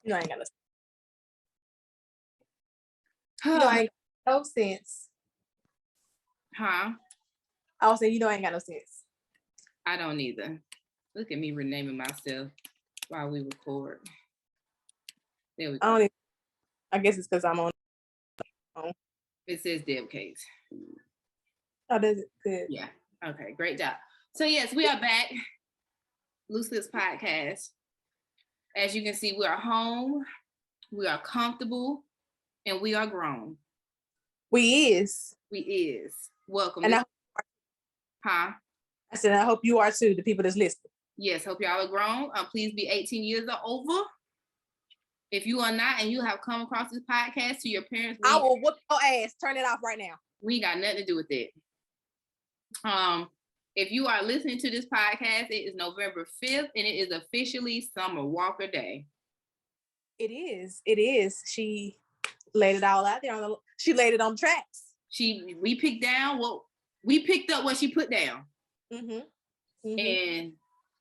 You know I ain't got I ain't got no sense. Huh? I was saying, I ain't got no sense. I don't either. Look at me renaming myself while we record. There we go. I guess it's because I'm on. It says Deb Case. Oh, does it? Good. Yeah. Okay, great job. So yes, we are back. Loose Lips Podcast. As you can see, we are home, we are comfortable, and we are grown. We is. Welcome. And I said, I hope you are too, the people that's listening. Yes, hope y'all are grown. Please be 18 years or over. If you are not and you have come across this podcast to your parents, I will whoop your ass. Turn it off right now. We got nothing to do with it. If you are listening to this podcast, it is November 5th and it is officially Summer Walker Day. It is. She laid it all out there she laid it on tracks. We picked up what she put down. Mm-hmm. And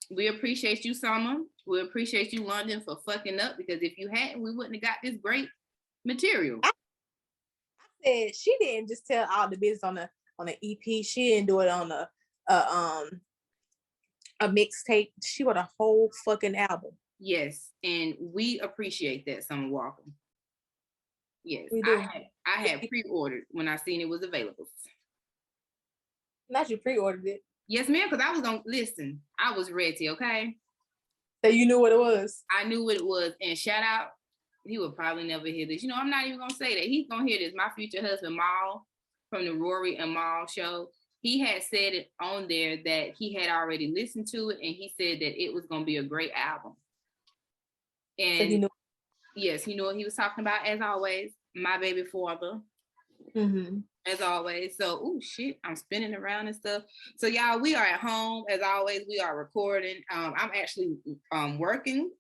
we appreciate you, Summer. We appreciate you, London, for fucking up, because if you hadn't, we wouldn't have got this great material. I said she didn't just tell all the business on the EP. She didn't do it on a mixtape. She wrote a whole fucking album. Yes, and we appreciate that, Summer Walker. Yes, we do. I had pre-ordered when I seen it was available. Not you pre-ordered it. Yes, ma'am, because I was gonna listen. I was ready, okay? So you knew what it was? I knew what it was, and shout out, he would probably never hear this. I'm not even gonna say that. He's gonna hear this. My future husband, Maul, from the Rory and Maul show, he had said it on there that he had already listened to it, and he said that it was gonna be a great album. And so he knew. Yes, he knew what he was talking about, as always. My baby father. Mm-hmm. As always. So, oh shit, I'm spinning around and stuff. So y'all, we are at home. As always, we are recording. I'm actually working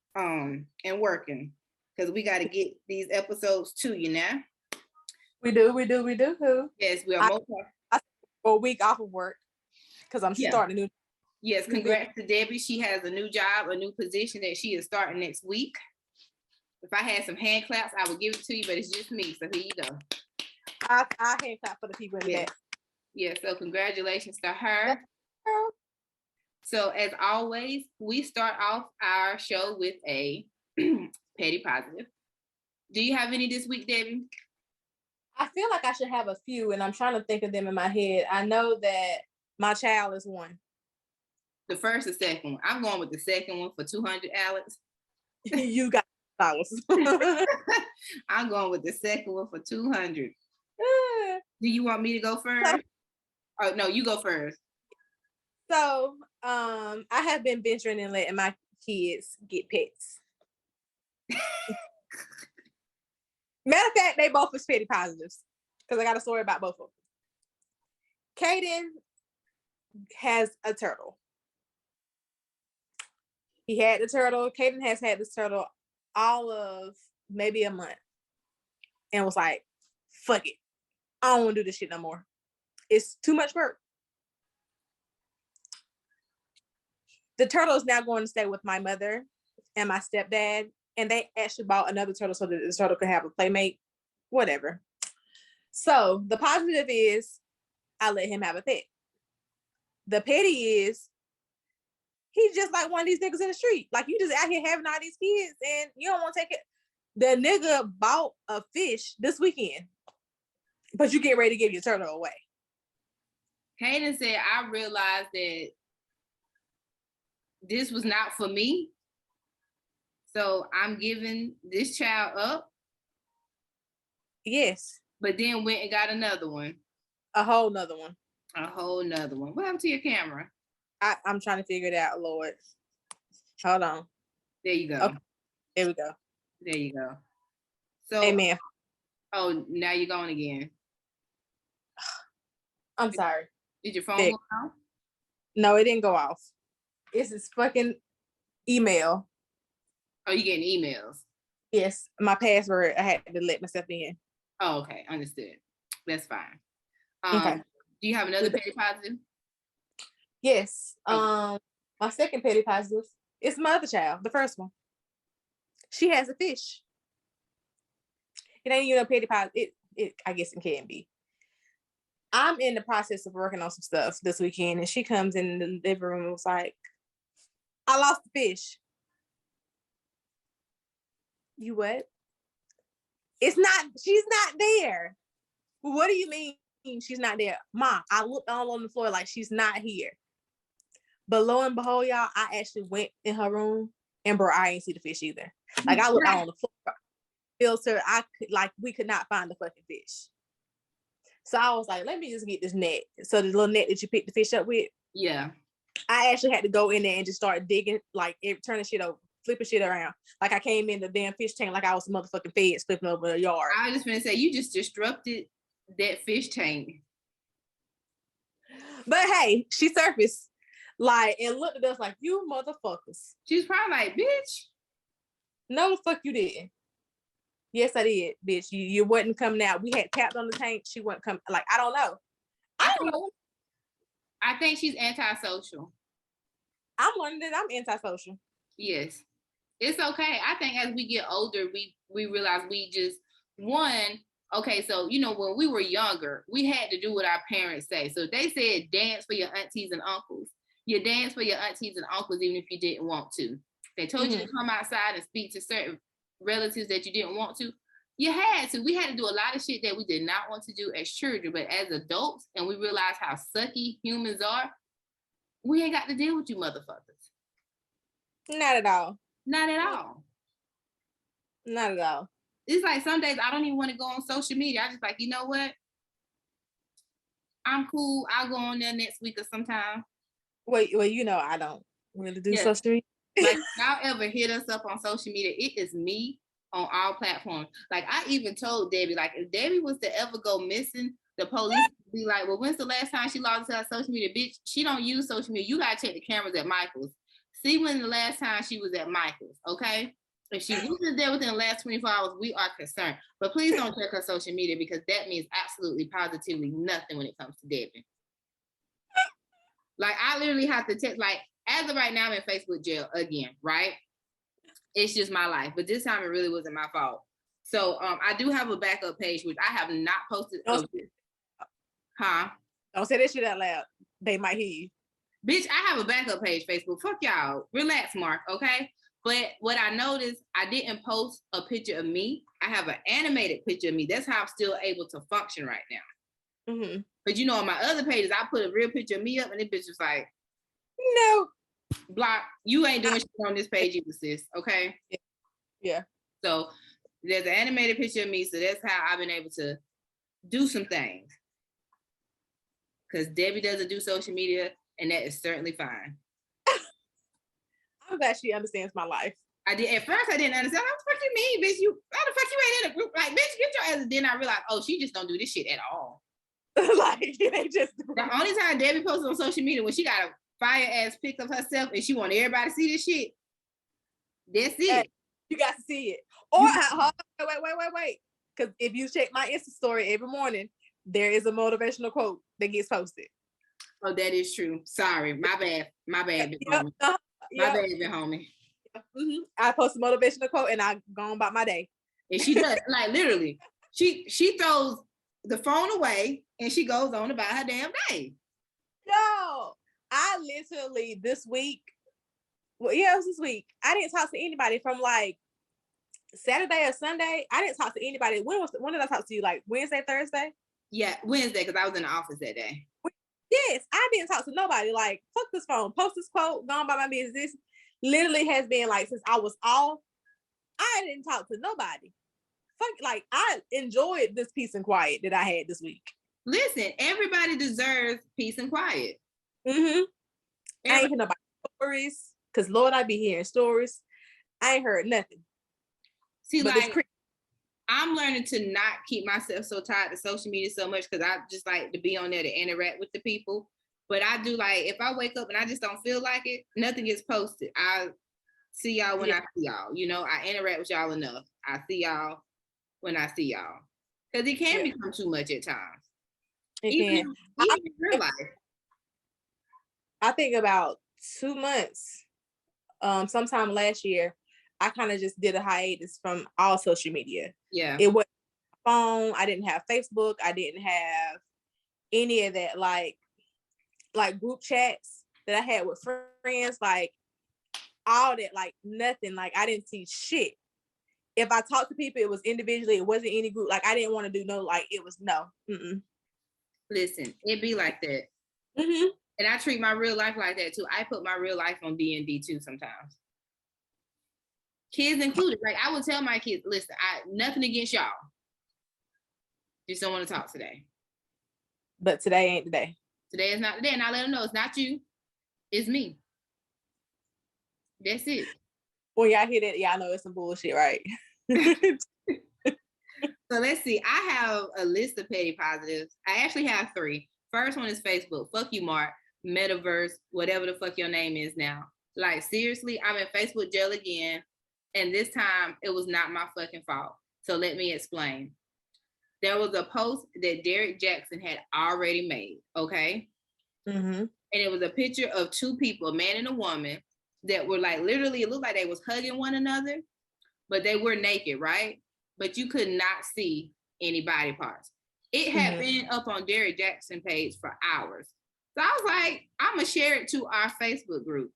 because we got to get these episodes to you now. We do. Yes, we are. I a week off of work because I'm starting a new. Yes, congrats to Debbie. She has a new job, a new position that she is starting next week. If I had some hand claps, I would give it to you, but it's just me. So here you go. I hand clap for the people in the back. Yeah, so congratulations to her. So as always, we start off our show with a petty positive. Do you have any this week, Debbie? I feel like I should have a few, and I'm trying to think of them in my head. I know that my child is one. The first or second one? I'm going with the second one for 200, Alex. You got I'm going with the second one for 200. Do you want me to go first? Oh no, you go first. So I have been venturing and letting my kids get pets. Matter of fact, they both was petty positives because I got a story about both of them. Caden has a turtle. He had the turtle. Caden has had this turtle all of maybe a month and was like, fuck it. I don't want to do this shit no more. It's too much work. The turtle is now going to stay with my mother and my stepdad, and they actually bought another turtle so that the turtle could have a playmate, whatever. So the positive is I let him have a pet. The petty is he's just like one of these niggas in the street. Like, you just out here having all these kids and you don't want to take it. The nigga bought a fish this weekend, but you get ready to give your turtle away. Caden said, I realized that this was not for me. So I'm giving this child up. Yes. But then went and got another one. A whole nother one. What happened to your camera? I'm trying to figure it out, Lord. Hold on. There you go. Okay. There we go. There you go. So, amen. Oh, now you're going again. I'm sorry. Did your phone go off? No, it didn't go off. It's this fucking email. Oh, you getting emails? Yes. My password, I had to let myself in. Oh, okay. Understood. That's fine. Okay. Do you have another petty positive? Yes. Okay. My second petty positive is my other child, the first one. She has a fish. It ain't even a petty pot. It I guess it can be. I'm in the process of working on some stuff this weekend, and she comes in the living room and was like, I lost the fish. You what? She's not there. What do you mean she's not there? Ma, I looked all on the floor like she's not here. But lo and behold, y'all, I actually went in her room and bro, I ain't see the fish either. Like I looked out on the floor, filter, we could not find the fucking fish. So I was like, let me just get this net. So the little net that you pick the fish up with. Yeah. I actually had to go in there and just start digging, like turning shit over, flipping shit around. Like I came in the damn fish tank like I was motherfucking feds flipping over a yard. I was just gonna say, you just disrupted that fish tank. But hey, she surfaced like and looked at us like, you motherfuckers. She's probably like, bitch. No, the fuck you didn't. Yes, I did, bitch. You wasn't coming out. We had tapped on the tank. She wasn't coming. Like, I don't know. I think she's antisocial. I'm learning that I'm antisocial. Yes. It's okay. I think as we get older, we realize we just, okay, so, when we were younger, we had to do what our parents say. So if they said dance for your aunties and uncles, you dance for your aunties and uncles even if you didn't want to. They told you to come outside and speak to certain relatives that you didn't want to. You had to. We had to do a lot of shit that we did not want to do as children, but as adults, and we realized how sucky humans are, we ain't got to deal with you motherfuckers. Not at all. Not at all. Not at all. It's like some days I don't even want to go on social media. I just like, you know what? I'm cool. I'll go on there next week or sometime. Well, I don't really do social media. Like, y'all ever hit us up on social media, it is me on all platforms. Like, I even told Debbie, like, if Debbie was to ever go missing, the police would be like, well, when's the last time she logged into her social media? Bitch, she don't use social media. You gotta check the cameras at Michael's. See when the last time she was at Michael's, okay? If she wasn't there within the last 24 hours, we are concerned. But please don't check her social media because that means absolutely, positively nothing when it comes to Debbie. Like, I literally have to text, like, as of right now, I'm in Facebook jail again, right? It's just my life. But this time, it really wasn't my fault. So I do have a backup page, which I have not posted. Don't say that shit out loud. They might hear you. Bitch, I have a backup page, Facebook. Fuck y'all. Relax, Mark, okay? But what I noticed, I didn't post a picture of me. I have an animated picture of me. That's how I'm still able to function right now. Mm-hmm. But on my other pages, I put a real picture of me up, and this bitch was like, no. Block, you ain't doing shit on this page either, sis, okay? Yeah. So there's an animated picture of me, so that's how I've been able to do some things. Because Debbie doesn't do social media, and that is certainly fine. I'm glad she understands my life. I did. At first, I didn't understand. What the fuck you mean, bitch? How the fuck you ain't in a group? Like, bitch, get your ass. Then I realized, oh, she just don't do this shit at all. Like, they just. The only time Debbie posted on social media when she got a fire ass pic of herself and she want everybody to see this shit. That's it. Hey, you got to see it. Or wait. Because if you check my Insta story every morning, there is a motivational quote that gets posted. Oh, that is true. Sorry, my bad, big homie. My bad, big homie. Mm-hmm. I post a motivational quote and I go on about my day. And she does, like, literally, she throws the phone away and she goes on about her damn day. Yo, I literally this week, it was this week. I didn't talk to anybody from like Saturday or Sunday. I didn't talk to anybody. When did I talk to you? Like Wednesday, Thursday? Yeah, Wednesday, because I was in the office that day. Yes, I didn't talk to nobody. Like, fuck this phone, post this quote, gone by my business. This literally has been like since I was off. I didn't talk to nobody. Fuck, like I enjoyed this peace and quiet that I had this week. Listen, everybody deserves peace and quiet. Mm-hmm. I ain't heard nobody stories, because Lord, I be hearing stories. I ain't heard nothing. See, but like, I'm learning to not keep myself so tied to social media so much because I just like to be on there to interact with the people. But I do, like, if I wake up and I just don't feel like it, nothing gets posted. I see y'all when I see y'all. I interact with y'all enough. I see y'all when I see y'all. Because it can become too much at times. Even in real life. I think about 2 months, sometime last year, I kind of just did a hiatus from all social media. Yeah. It wasn't phone. I didn't have Facebook. I didn't have any of that, like group chats that I had with friends, like all that, like nothing. Like I didn't see shit. If I talked to people, it was individually. It wasn't any group. Like I didn't want to do no. Like it was no. Listen, it be like that. Mm-hmm. And I treat my real life like that too. I put my real life on D&D too sometimes. Kids included. Like I would tell my kids, listen, nothing against y'all. Just don't want to talk today. But today ain't the day. Today is not the day. And I let them know it's not you, it's me. That's it. When y'all hear that, y'all know it's some bullshit, right? So let's see. I have a list of petty positives. I actually have 3. First one is Facebook. Fuck you, Mark. Metaverse, whatever the fuck your name is now. Like, seriously, I'm in Facebook jail again. And this time, it was not my fucking fault. So let me explain. There was a post that Derek Jackson had already made, okay? Mm-hmm. And it was a picture of 2 people, a man and a woman, that were like, literally, it looked like they was hugging one another, but they were naked, right? But you could not see any body parts. It had been up on Derek Jackson page for hours. So I was like, I'm going to share it to our Facebook group.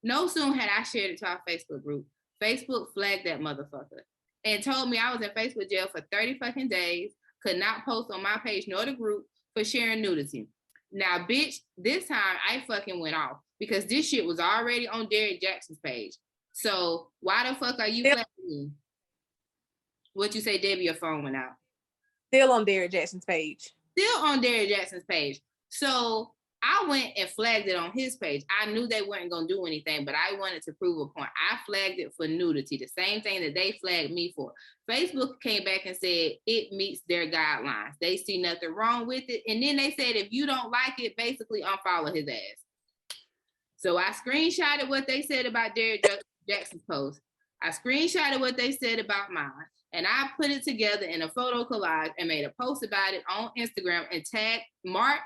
No sooner had I shared it to our Facebook group, Facebook flagged that motherfucker and told me I was in Facebook jail for 30 fucking days, could not post on my page nor the group for sharing nudity. Now, bitch, this time I fucking went off because this shit was already on Derek Jackson's page. So why the fuck are you flagging me? What you say, Debbie, your phone went out. Still on Derek Jackson's page. Still on Derek Jackson's page. So I went and flagged it on his page. I knew they weren't going to do anything, but I wanted to prove a point. I flagged it for nudity, the same thing that they flagged me for. Facebook came back and said it meets their guidelines. They see nothing wrong with it. And then they said, if you don't like it, basically unfollow his ass. So I screenshotted what they said about Derek Jackson's post. I screenshotted what they said about mine. And I put it together in a photo collage and made a post about it on Instagram and tagged Mark,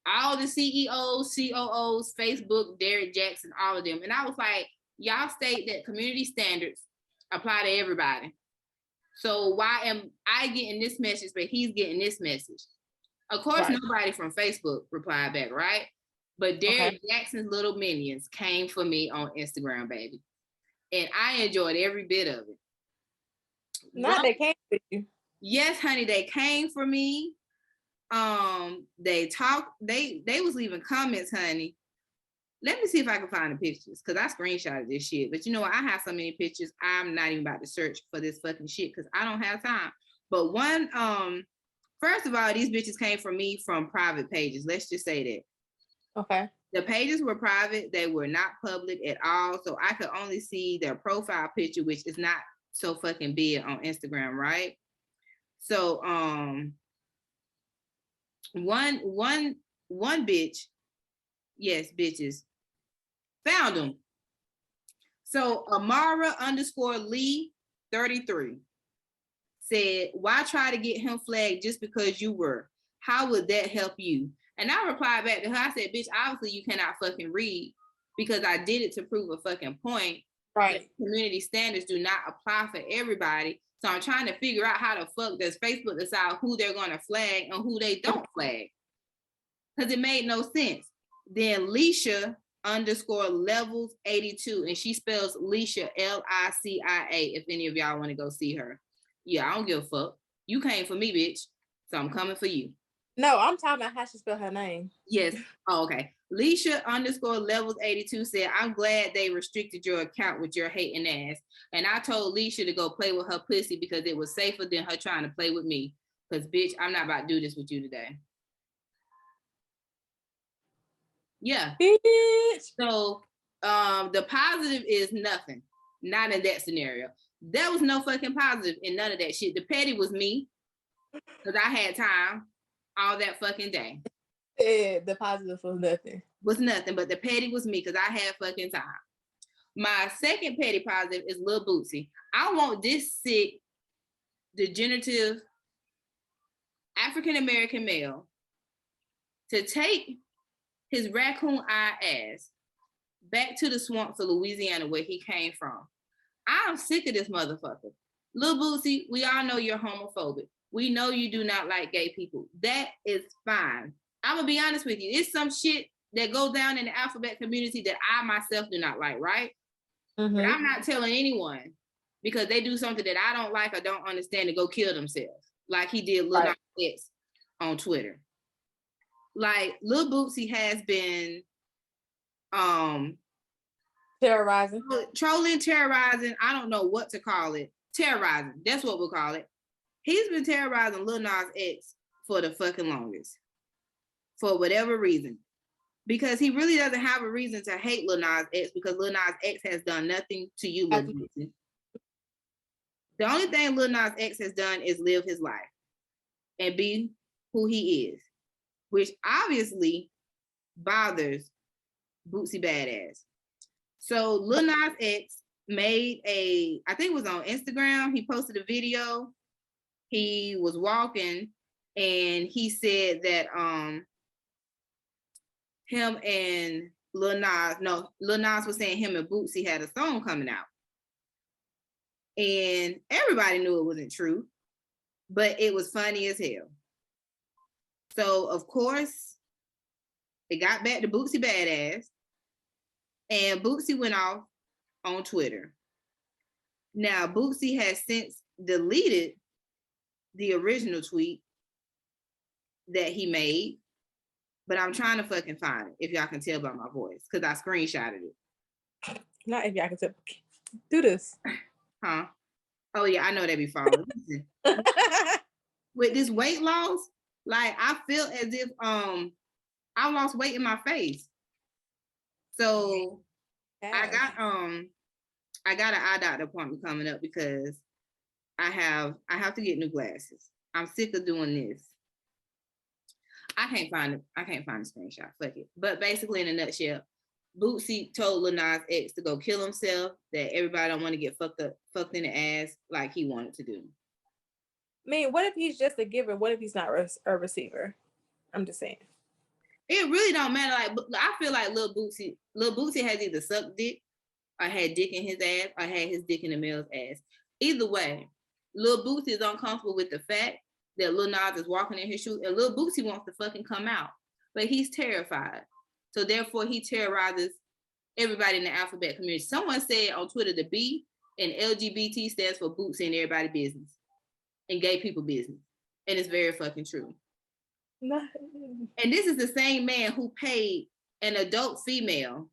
all the CEOs, COOs, Facebook, Derek Jackson, all of them. And I was like, y'all state that community standards apply to everybody. So why am I getting this message, but he's getting this message? Of course, nobody from Facebook replied back, right? But Derek Jackson's little minions came for me on Instagram, baby. And I enjoyed every bit of it. They came for you. Yes, honey, they came for me. They talked, they was leaving comments, honey. Let me see if I can find the pictures, because I screenshotted this shit. But you know what? I have so many pictures, I'm not even about to search for this fucking shit because I don't have time. But one, first of all, these bitches came from me from private pages. Let's just say that. Okay. The pages were private. They were not public at all. So I could only see their profile picture, which is not so fucking big on Instagram, right? So one bitch, yes, bitches, found them. So Amara _Lee 33 said, why try to get him flagged just because you were? How would that help you? And I replied back to her, I said, bitch, obviously you cannot fucking read because I did it to prove a fucking point. Right. Community standards do not apply for everybody. So I'm trying to figure out how the fuck does Facebook decide who they're going to flag and who they don't flag? Because it made no sense. Then Leisha _levels 82, and she spells Leisha LICIA if any of y'all want to go see her. Yeah, I don't give a fuck. You came for me, bitch. So I'm coming for you. No, I'm talking about how she spelled her name. Yes. Oh, okay. Leisha _levels 82 said, I'm glad they restricted your account with your hating ass. And I told Leisha to go play with her pussy because it was safer than her trying to play with me. Because, bitch, I'm not about to do this with you today. Yeah. Bitch. So the positive is nothing. Not in that scenario. There was no fucking positive in none of that shit. The petty was me. Because I had time all that fucking day. Yeah, the positive was nothing. Was nothing, but the petty was me because I had fucking time. My second petty positive is Lil Bootsy. I want this sick, degenerative African-American male to take his raccoon eye ass back to the swamps of Louisiana where he came from. I'm sick of this motherfucker. Lil Boosie, we all know you're homophobic. We know you do not like gay people. That is fine. I'm gonna be honest with you. It's some shit that goes down in the alphabet community that I myself do not like, right? Mm-hmm. But I'm not telling anyone because they do something that I don't like or don't understand to go kill themselves, like he did Lil Nas X on Twitter. Like Lil Boosie has been terrorizing, trolling, terrorizing. I don't know what to call it. Terrorizing. That's what we'll call it. He's been terrorizing Lil Nas X for the fucking longest, for whatever reason, because he really doesn't have a reason to hate Lil Nas X because Lil Nas X has done nothing to you, Lil Boosie. The only thing Lil Nas X has done is live his life and be who he is, which obviously bothers Boosie Badass. So Lil Nas X made I think it was on Instagram, he posted a video. He was walking and he said that him and Lil Nas was saying him and Boosie had a song coming out. And everybody knew it wasn't true, but it was funny as hell. So of course, it got back to Boosie Badass, and Boosie went off on Twitter. Now, Boosie has since deleted the original tweet that he made, but I'm trying to fucking find it, if y'all can tell by my voice, because I screenshotted it. Not if y'all can tell. Do this. Huh? Oh yeah, I know they be falling. With this weight loss, like I feel as if I lost weight in my face. So I got an eye doctor appointment coming up because I have to get new glasses. I'm sick of doing this. I can't find a screenshot. Fuck it. But basically, in a nutshell, Boosie told Lil Nas X to go kill himself. That everybody don't want to get fucked in the ass like he wanted to do. I mean, what if he's just a giver? What if he's not a receiver? I'm just saying. It really don't matter. Like I feel like Lil Boosie has either sucked dick or had dick in his ass or had his dick in the male's ass. Either way, Lil Boosie is uncomfortable with the fact that Lil Nas is walking in his shoes, and Lil Boosie wants to fucking come out, but he's terrified. So therefore, he terrorizes everybody in the alphabet community. Someone said on Twitter, the B in LGBT stands for Boosie and everybody business, and gay people business, and it's very fucking true. And this is the same man who paid an adult female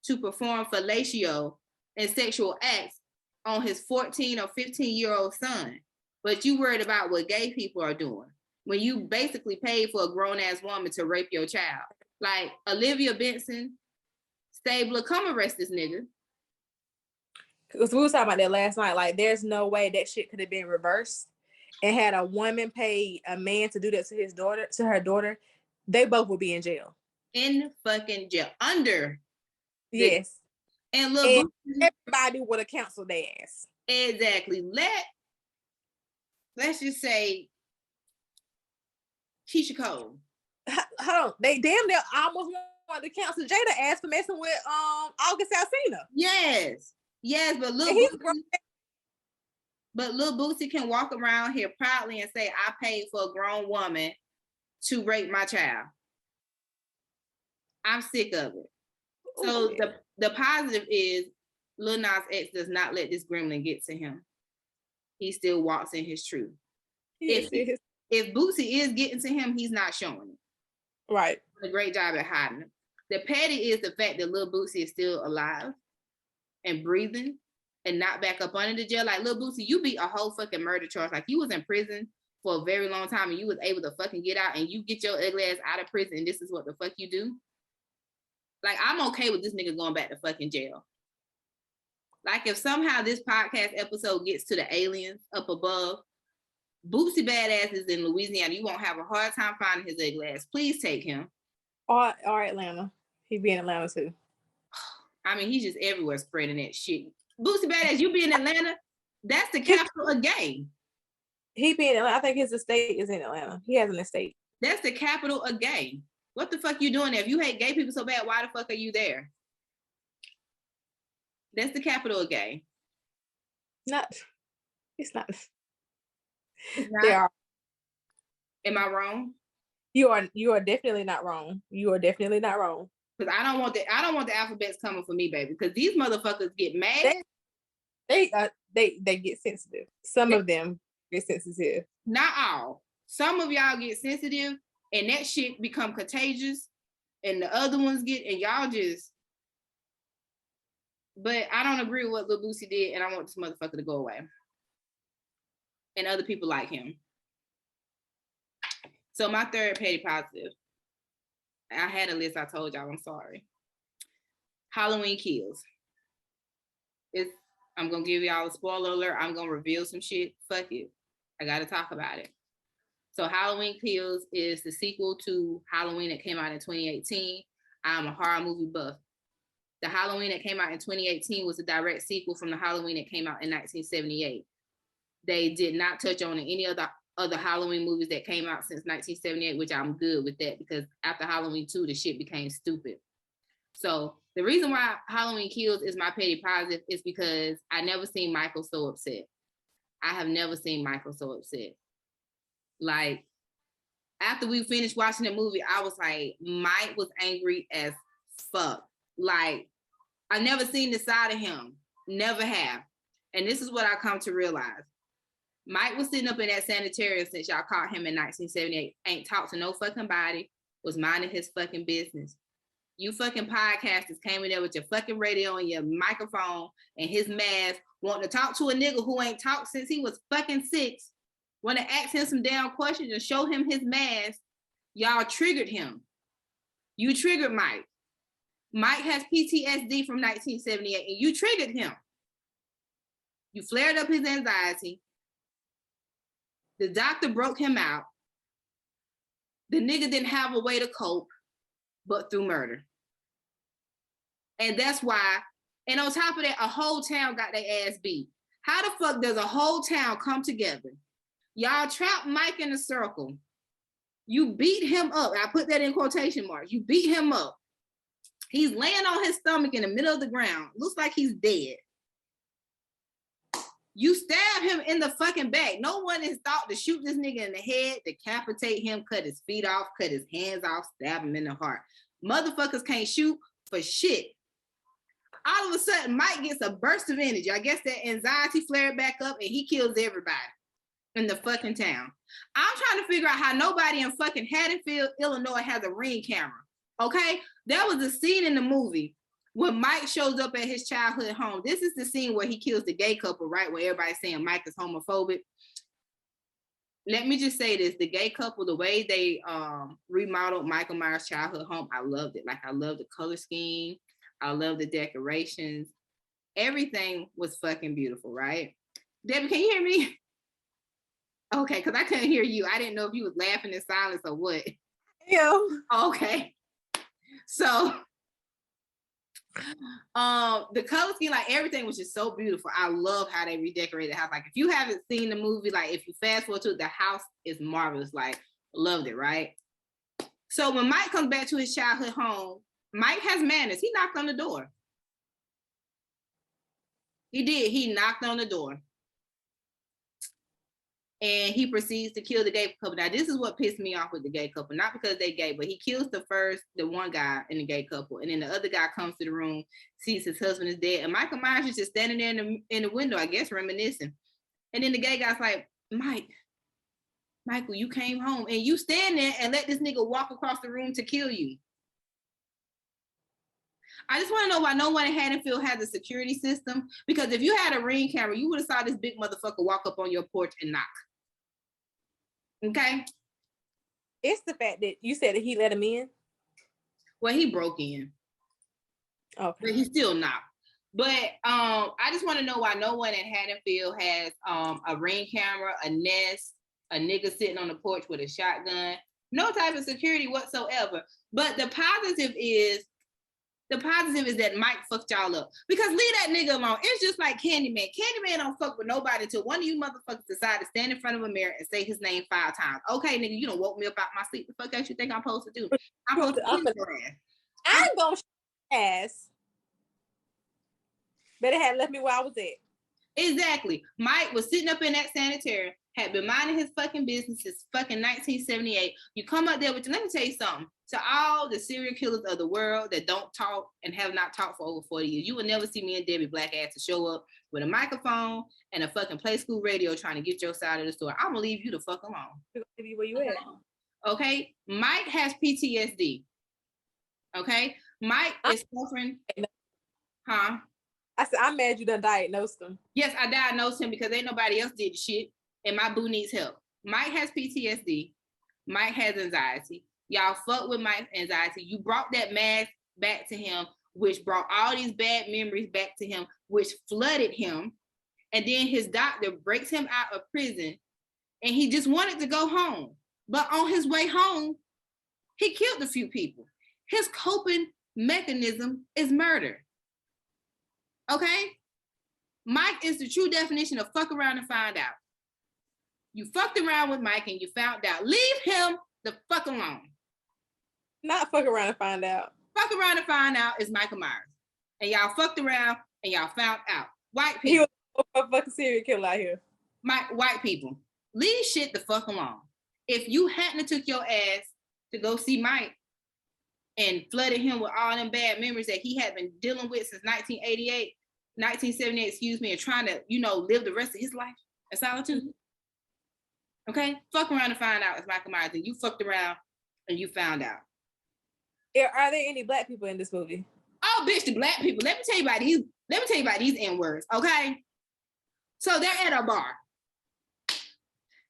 to perform fellatio and sexual acts on his 14 or 15-year-old son. But you worried about what gay people are doing when you basically paid for a grown-ass woman to rape your child. Like Olivia Benson, Stabler, come arrest this nigga. Because we was talking about that last night. Like, there's no way that shit could have been reversed. And had a woman pay a man to do that to her daughter, they both would be in jail. In fucking jail. Under. Yes. And look, everybody would have canceled their ass. Exactly. Let's just say Keisha Cole. Hold on. They damn near almost wanted to cancel Jada ass for messing with August Alsina. Yes, but Lil Boosie can walk around here proudly and say, I paid for a grown woman to rape my child. I'm sick of it. So the positive is Lil Nas X does not let this gremlin get to him. He still walks in his truth. If Boosie is getting to him, he's not showing it. Right. A great job at hiding it. The petty is the fact that Lil Boosie is still alive and breathing and not back up under the jail. Like, Lil Boosie, you beat a whole fucking murder charge. Like, you was in prison for a very long time and you was able to fucking get out, and you get your ugly ass out of prison and this is what the fuck you do? Like, I'm okay with this nigga going back to fucking jail. Like, if somehow this podcast episode gets to the aliens up above, Boosie Badass is in Louisiana. You won't have a hard time finding his ugly ass. Please take him. Or Atlanta. He'd be in Atlanta too. I mean, he's just everywhere spreading that shit. Boosie Badass, you be in Atlanta? That's the capital of gay. He be in Atlanta. I think his estate is in Atlanta. He has an estate. That's the capital of gay. What the fuck you doing there? If you hate gay people so bad, why the fuck are you there? That's the capital of gay. Not. It's not. It's not? They are. Am I wrong? You are definitely not wrong. You are definitely not wrong. Because I don't want the alphabets coming for me, baby. Because these motherfuckers get mad. They get sensitive. Some of them get sensitive. Not all. Some of y'all get sensitive, and that shit become contagious, and the other ones get, and y'all just. But I don't agree with what Lil Boosie did, and I want this motherfucker to go away. And other people like him. So my third petty positive. I had a list. I told y'all. I'm sorry. Halloween Kills. I'm gonna give y'all a spoiler alert. I'm gonna reveal some shit. Fuck it. I gotta talk about it. So Halloween Kills is the sequel to Halloween that came out in 2018. I'm a horror movie buff. The Halloween that came out in 2018 was a direct sequel from the Halloween that came out in 1978. They did not touch on any other Halloween movies that came out since 1978, which I'm good with that because after Halloween 2, the shit became stupid. So the reason why Halloween Kills is my petty positive is because I never seen Michael so upset. I have never seen Michael so upset. Like, after we finished watching the movie, I was like, Mike was angry as fuck. Like, I never seen this side of him. Never have. And this is what I come to realize. Mike was sitting up in that sanitarium since y'all caught him in 1978. Ain't talked to no fucking body. Was minding his fucking business. You fucking podcasters came in there with your fucking radio and your microphone and his mask, wanting to talk to a nigga who ain't talked since he was fucking 6. Want to ask him some damn questions and show him his mask. Y'all triggered him. You triggered Mike. Mike has PTSD from 1978 and you triggered him. You flared up his anxiety. The doctor broke him out. The nigga didn't have a way to cope but through murder. And that's why, and on top of that, a whole town got their ass beat. How the fuck does a whole town come together? Y'all trapped Mike in a circle. You beat him up. I put that in quotation marks. You beat him up. He's laying on his stomach in the middle of the ground. Looks like he's dead. You stab him in the fucking back. No one has thought to shoot this nigga in the head, decapitate him, cut his feet off, cut his hands off, stab him in the heart. Motherfuckers can't shoot for shit. All of a sudden, Mike gets a burst of energy. I guess that anxiety flared back up and he kills everybody in the fucking town. I'm trying to figure out how nobody in fucking Haddonfield, Illinois has a Ring camera. Okay? There was a scene in the movie when Mike shows up at his childhood home. This is the scene where he kills the gay couple, right? Where everybody's saying Mike is homophobic. Let me just say this. The gay couple, the way they remodeled Michael Myers' childhood home, I loved it. Like, I love the color scheme. I love the decorations. Everything was fucking beautiful, right? Debbie, can you hear me? Okay, because I couldn't hear you. I didn't know if you was laughing in silence or what. Yeah. Okay. So, the color scheme, like everything was just so beautiful. I love how they redecorated the house. Like, if you haven't seen the movie, like if you fast forward to it, the house is marvelous. Like, loved it, right? So when Mike comes back to his childhood home, Mike has manners. He knocked on the door. He did. He knocked on the door. And he proceeds to kill the gay couple. Now, this is what pissed me off with the gay couple. Not because they gay, but he kills the one guy in the gay couple. And then the other guy comes to the room, sees his husband is dead. And Michael Myers is just standing there in the window, I guess, reminiscing. And then the gay guy's like, Michael, you came home. And you stand there and let this nigga walk across the room to kill you. I just want to know why no one in Haddonfield has a security system. Because if you had a Ring camera, you would have saw this big motherfucker walk up on your porch and knock. Okay? It's the fact that you said that he let him in. Well, he broke in. Okay. But he still knocked. But I just want to know why no one in Haddonfield has a Ring camera, a Nest, a nigga sitting on the porch with a shotgun. No type of security whatsoever. But the positive is that Mike fucked y'all up. Because leave that nigga alone. It's just like Candyman. Candyman don't fuck with nobody until one of you motherfuckers decide to stand in front of a mirror and say his name 5 times. Okay, nigga, you done woke me up out my sleep. The fuck else you think I'm supposed to do? I'm supposed to kill your ass. I'm gonna ass. Better have left me where I was at. Exactly. Mike was sitting up in that sanitarium, had been minding his fucking business since fucking 1978. You come up there with, let me tell you something. To all the serial killers of the world that don't talk and have not talked for over 40 years, you will never see me and Debbie Black ass to show up with a microphone and a fucking play school radio trying to get your side of the story. I'm gonna leave you the fuck alone. Where you at? Okay? Mike has PTSD. Okay? Mike is suffering. Huh? I said, I'm mad you done diagnosed him. Yes, I diagnosed him because ain't nobody else did the shit, and my boo needs help. Mike has PTSD. Mike has anxiety. Y'all fuck with Mike's anxiety. You brought that mask back to him, which brought all these bad memories back to him, which flooded him. And then his doctor breaks him out of prison, and he just wanted to go home. But on his way home, he killed a few people. His coping mechanism is murder. Okay? Mike is the true definition of fuck around and find out. You fucked around with Mike and you found out. Leave him the fuck alone. Not fuck around and find out. Fuck around and find out is Michael Myers. And y'all fucked around and y'all found out. White He people. was a fucking serial killer out here. White people. Leave shit the fuck alone. If you hadn't took your ass to go see Mike and flooded him with all them bad memories that he had been dealing with since 1978, excuse me, and trying to, live the rest of his life in solitude. Okay? Fuck around and find out it's Michael Myers, and you fucked around and you found out. Are there any black people in this movie? Oh, bitch, the black people. Let me tell you about these N-words, okay? So they're at a bar.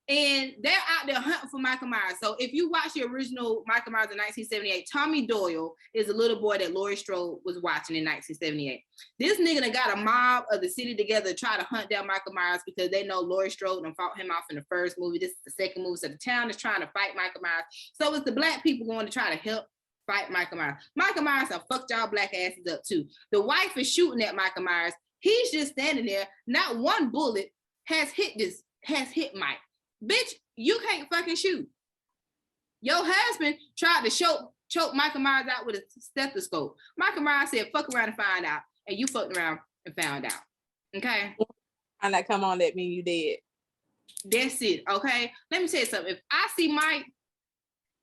And they're out there hunting for Michael Myers. So if you watch the original Michael Myers in 1978, Tommy Doyle is a little boy that Laurie Strode was watching in 1978. This nigga done got a mob of the city together to try to hunt down Michael Myers because they know Laurie Strode and fought him off in the first movie. This is the second movie. So the town is trying to fight Michael Myers. So it's the black people going to try to help fight Michael Myers. Michael Myers have fucked y'all black asses up too. The wife is shooting at Michael Myers. He's just standing there. Not one bullet has hit Mike. Bitch, you can't fucking shoot. Your husband tried to choke Michael Myers out with a stethoscope. Michael Myers said, fuck around and find out. And you fucked around and found out. Okay? And that come on, that mean you dead. That's it, okay? Let me tell you something. If I see Mike,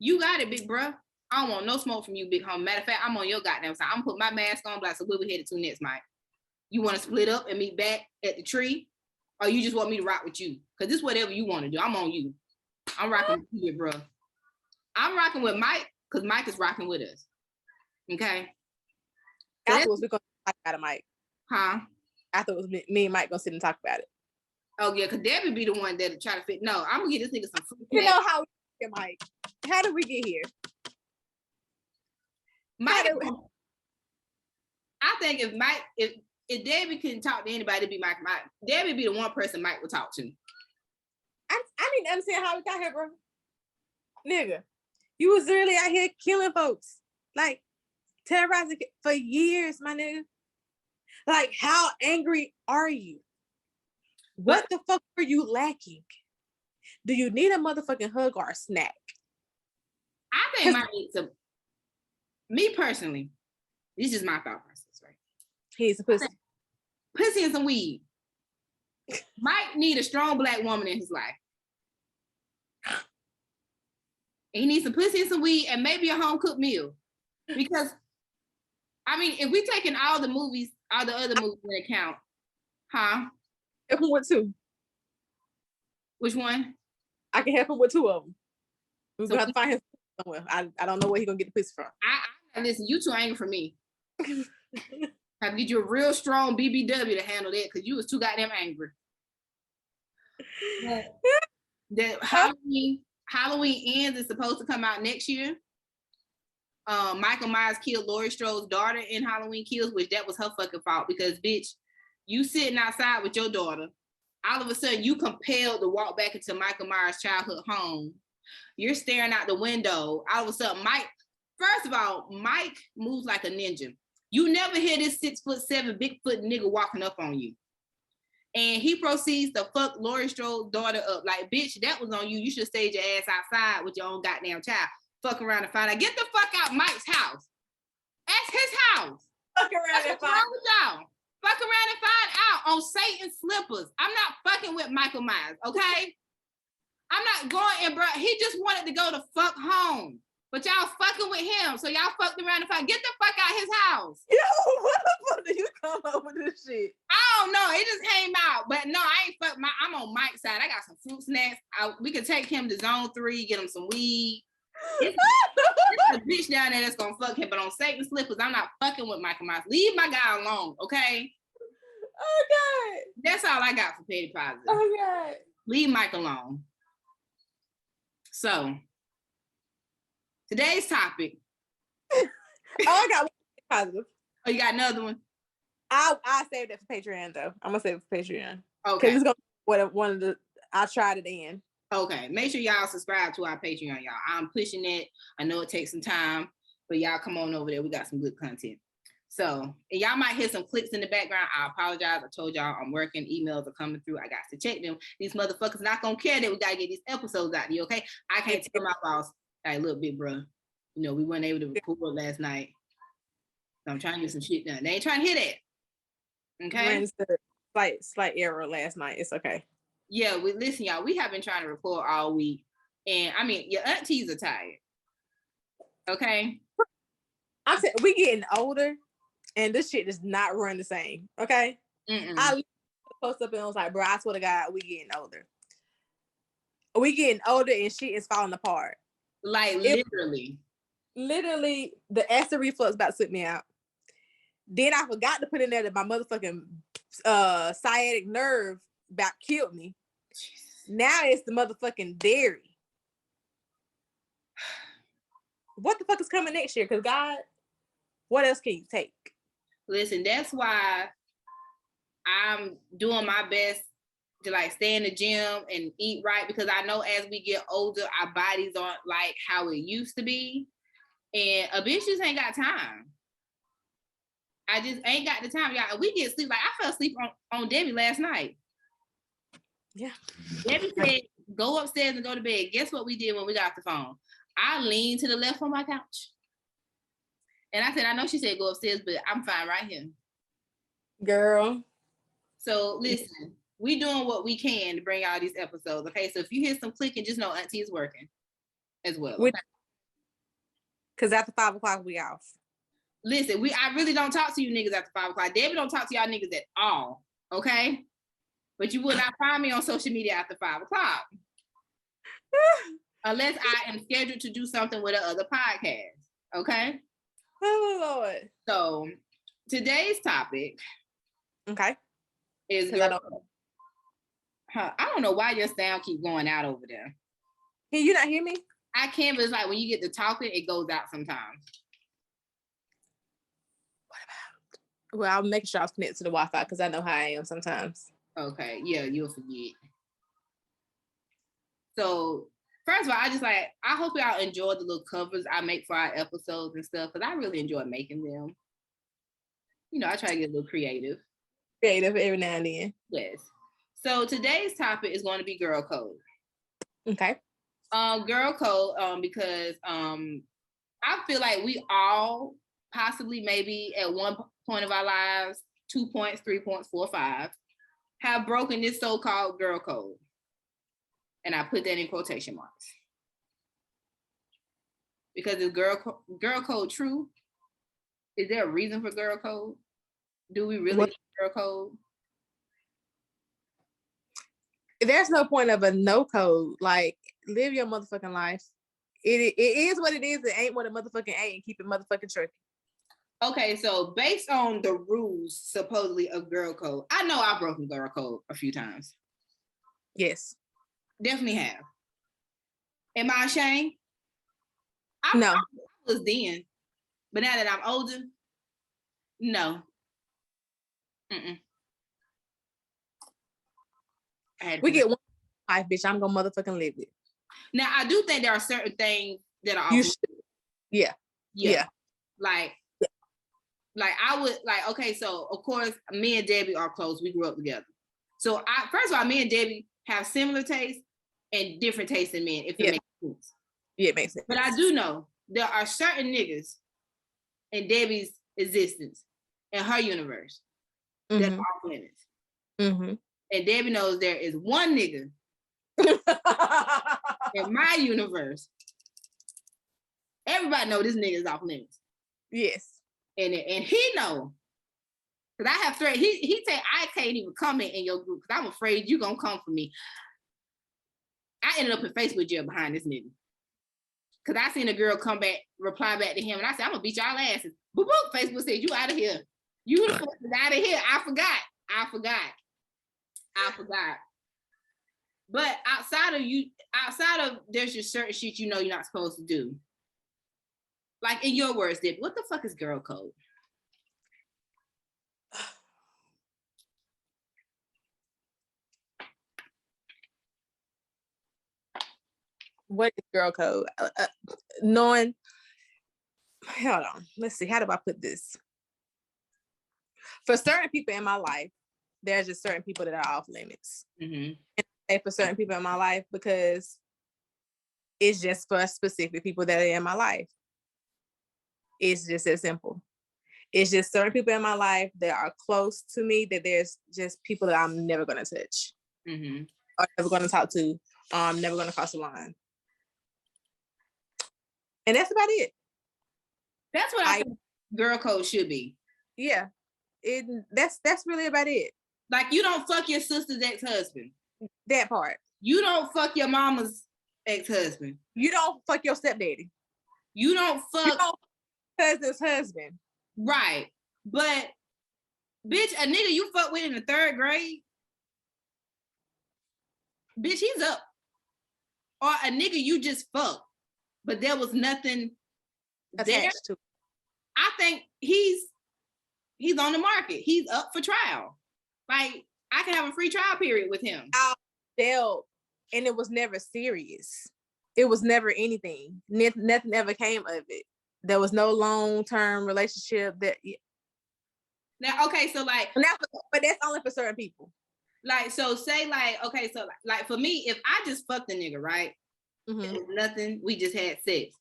you got it, big bruh. I don't want no smoke from you, big homie. Matter of fact, I'm on your goddamn side. I'm gonna put my mask on, like, so where we headed to next, Mike? You want to split up and meet back at the tree? Or you just want me to rock with you? Because this is whatever you want to do. I'm on you. I'm rocking with you, bro. I'm rocking with Mike because Mike is rocking with us. Okay? Afterwards, we're going to talk about it, Mike. Huh? Afterwards, me and Mike going to sit and talk about it. Oh, yeah, because Debbie be the one that'll try to fit. No, I'm going to get this nigga some food. You know how we get Mike. How did we get here? Mike, I think if Debbie couldn't talk to anybody, it'd be Mike. Debbie be the one person Mike would talk to. I need to understand how we got here, bro. Nigga, you was really out here killing folks. Like, terrorizing for years, my nigga. Like, how angry are you? What the fuck are you lacking? Do you need a motherfucking hug or a snack? I think Mike needs some. Me personally, this is my thought process, right? He's a pussy. Pussy and some weed. Mike need a strong black woman in his life. And he needs some pussy and some weed and maybe a home cooked meal. Because, I mean, if we taking all the other movies in account, huh? Help him with two. Which one? I can help him with two of them. We're gonna have to find him somewhere. I don't know where he's gonna get the pussy from. Listen, you too angry for me. Have to get you a real strong BBW to handle that because you was too goddamn angry. The Halloween Ends is supposed to come out next year. Michael Myers killed Laurie Strode's daughter in Halloween Kills, which that was her fucking fault because, bitch, you sitting outside with your daughter. All of a sudden, you compelled to walk back into Michael Myers' childhood home. You're staring out the window. All of a sudden, first of all, Mike moves like a ninja. You never hear this 6'7" Bigfoot nigga walking up on you. And he proceeds to fuck Laurie Strode's daughter up. Like, bitch, that was on you. You should have stayed your ass outside with your own goddamn child. Fuck around and find out. Get the fuck out Mike's house. That's his house. Fuck around and find out. Fuck around and find out. on Satan's slippers. I'm not fucking with Michael Myers, okay? I'm not going in, bro. He just wanted to go the fuck home. But y'all fucking with him. So y'all fucked around and fuck. Get the fuck out of his house. Yo, what the fuck do you come up with this shit? I don't know. It just came out. But no, I ain't fuck I'm on Mike's side. I got some fruit snacks. We could take him to zone 3, get him some weed. It's a bitch down there that's gonna fuck him. But on Satan slippers, I'm not fucking with Michael Myers. Leave my guy alone, okay? Oh God. That's all I got for petty positive. Oh God. Leave Mike alone. So today's topic. Oh, I got one positive. Oh, you got another one? I saved it for Patreon though. I'm gonna save it for Patreon. Okay. Because it's gonna be one of the I tried it in. Okay. Make sure y'all subscribe to our Patreon, y'all. I'm pushing it. I know it takes some time, but y'all come on over there. We got some good content. So, and y'all might hear some clicks in the background. I apologize. I told y'all I'm working. Emails are coming through. I got to check them. These motherfuckers not gonna care that we gotta get these episodes out to you, okay? I can't tell my boss, hey, look, big bro, you know, we weren't able to record last night. So I'm trying to get some shit done. They ain't trying to hear that. Okay? Slight error last night. It's okay. Yeah, listen, y'all, we have been trying to record all week. And I mean, your aunties are tired. Okay? I'm saying we getting older. And this shit does not run the same, okay? I post up and I was like, bro, I swear to God, we getting older. We getting older and shit is falling apart. Like literally. Literally, the acid reflux about to took me out. Then I forgot to put in there that my motherfucking sciatic nerve about killed me. Now it's the motherfucking dairy. What the fuck is coming next year? Because God, what else can you take? Listen, that's why I'm doing my best to like stay in the gym and eat right, because I know as we get older, our bodies aren't like how it used to be. And a bitch just ain't got time. I just ain't got the time, y'all. We get sleep. Like I fell asleep on Debbie last night. Yeah. Debbie said, go upstairs and go to bed. Guess what we did when we got off the phone? I leaned to the left on my couch. And I said, I know she said go upstairs, but I'm fine right here. Girl. So listen, we doing what we can to bring out these episodes. Okay. So if you hear some clicking, just know Auntie is working as well. Okay? Because after 5 o'clock, we off. Listen, I really don't talk to you niggas after 5 o'clock. Debbie don't talk to y'all niggas at all. Okay. But you will not find me on social media after 5 o'clock. Unless I am scheduled to do something with another podcast. Okay. Oh Lord. So today's topic, okay, is girl. I don't know why your sound keep going out over there. Can you not hear me? I can, but it's like when you get to talking, it goes out sometimes. What about? Well, I'll make sure I was connected to the Wi-Fi because I know how I am sometimes. Okay, yeah, you'll forget. So first of all, I hope y'all enjoy the little covers I make for our episodes and stuff, because I really enjoy making them. You know, I try to get a little creative. Creative every now and then. Yes. So today's topic is going to be girl code. Okay. Girl code, because I feel like we all possibly maybe at one point of our lives, 2 points, 3 points, 4, 5, have broken this so-called girl code. And I put that in quotation marks. Because is girl code true? Is there a reason for girl code? Do we really need girl code? There's no point of a no code. Like, live your motherfucking life. It is what it is. It ain't what a motherfucking ain't. And keep it motherfucking tricky. Okay, so based on the rules supposedly of girl code, I know I've broken girl code a few times. Yes. Definitely have. Am I ashamed? No. I was then. But now that I'm older, no. We get one life, bitch. I'm gonna motherfucking live it. Now, I do think there are certain things that are you should. Yeah. Like I would like, okay, so of course me and Debbie are close. We grew up together. So first of all, me and Debbie have similar tastes and different tastes in men, if it makes sense. Yeah, it makes sense. But I do know there are certain niggas in Debbie's existence, in her universe, that are off limits. Mm-hmm. And Debbie knows there is one nigga in my universe. Everybody know this nigga is off limits. Yes. And he know. Cause I have threat. He say I can't even comment in your group because I'm afraid you gonna come for me. I ended up in Facebook jail behind this nigga. Cause I seen a girl reply back to him, and I said, I'm gonna beat y'all asses. Boop boop. Facebook said, you out of here. You the fuck out of here. I forgot. But outside of there's just certain shit you know you're not supposed to do. Like in your words, Dip, what the fuck is girl code? What is girl code? Knowing, hold on. Let's see. How do I put this? For certain people in my life, there's just certain people that are off limits. Mm-hmm. And for certain people in my life, because it's just for specific people that are in my life. It's just as simple. It's just certain people in my life that are close to me that there's just people that I'm never going to touch. Mm-hmm. Or never going to talk to. I'm never going to cross the line. And that's about it. That's what I think girl code should be. Yeah. That's really about it. Like you don't fuck your sister's ex-husband. That part. You don't fuck your mama's ex-husband. You don't fuck your stepdaddy. You don't fuck your cousin's husband. Right. But bitch, a nigga you fuck with in the 3rd grade, bitch, he's up. Or a nigga you just fucked, but there was nothing attached to. I think he's on the market. He's up for trial. Like I can have a free trial period with him. I dealt, and it was never serious. It was never anything. Nothing ever came of it. There was no long-term relationship that. Now, okay, so like, but that's only for certain people. Like, so say like, okay, so like for me, if I just fucked a nigga, right? Mm-hmm. It was nothing. We just had sex,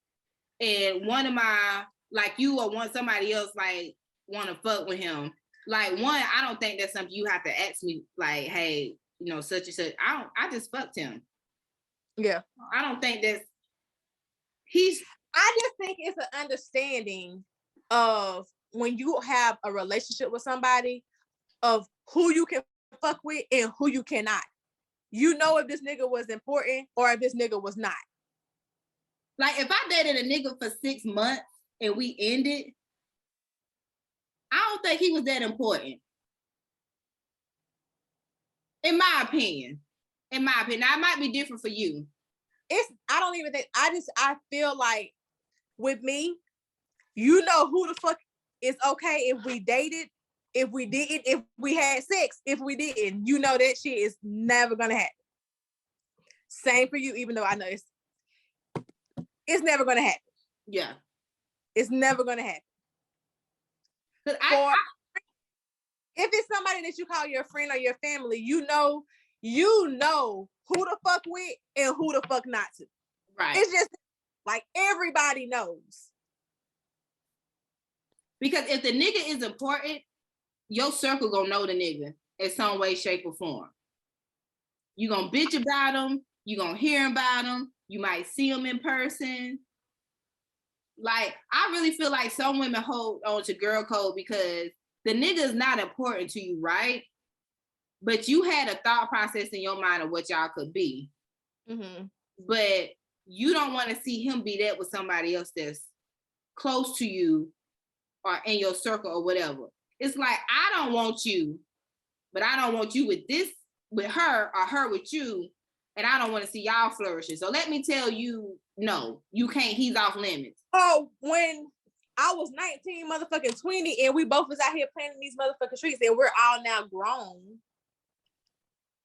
and one of my like you or somebody else like want to fuck with him. Like one, I don't think that's something you have to ask me. Like, hey, you know, such and such. I just fucked him. Yeah, I don't think that's. I just think it's an understanding of when you have a relationship with somebody of who you can fuck with and who you cannot. You know if this nigga was important or if this nigga was not. Like if I dated a nigga for 6 months and we ended, I don't think he was that important. In my opinion. Now, it might be different for you. I don't even think, I feel like with me, you know who the fuck is okay if we dated, if we didn't, if we had sex, if we didn't, you know that shit is never gonna happen. Same for you, even though I know it's never gonna happen. Yeah. It's never gonna happen. If it's somebody that you call your friend or your family, you know who the fuck with and who the fuck not to. Right. It's just like everybody knows. Because if the nigga is important, your circle gonna know the nigga in some way, shape, or form. You gonna bitch about him. You gonna hear about him. You might see him in person. Like, I really feel like some women hold on to girl code because the nigga is not important to you, right? But you had a thought process in your mind of what y'all could be. Mm-hmm. But you don't want to see him be that with somebody else that's close to you or in your circle or whatever. It's like, I don't want you, but I don't want you with her or her with you, and I don't want to see y'all flourishing. So let me tell you, no, you can't. He's off limits. Oh, when I was 19, motherfucking 20, and we both was out here playing in these motherfucking streets, and we're all now grown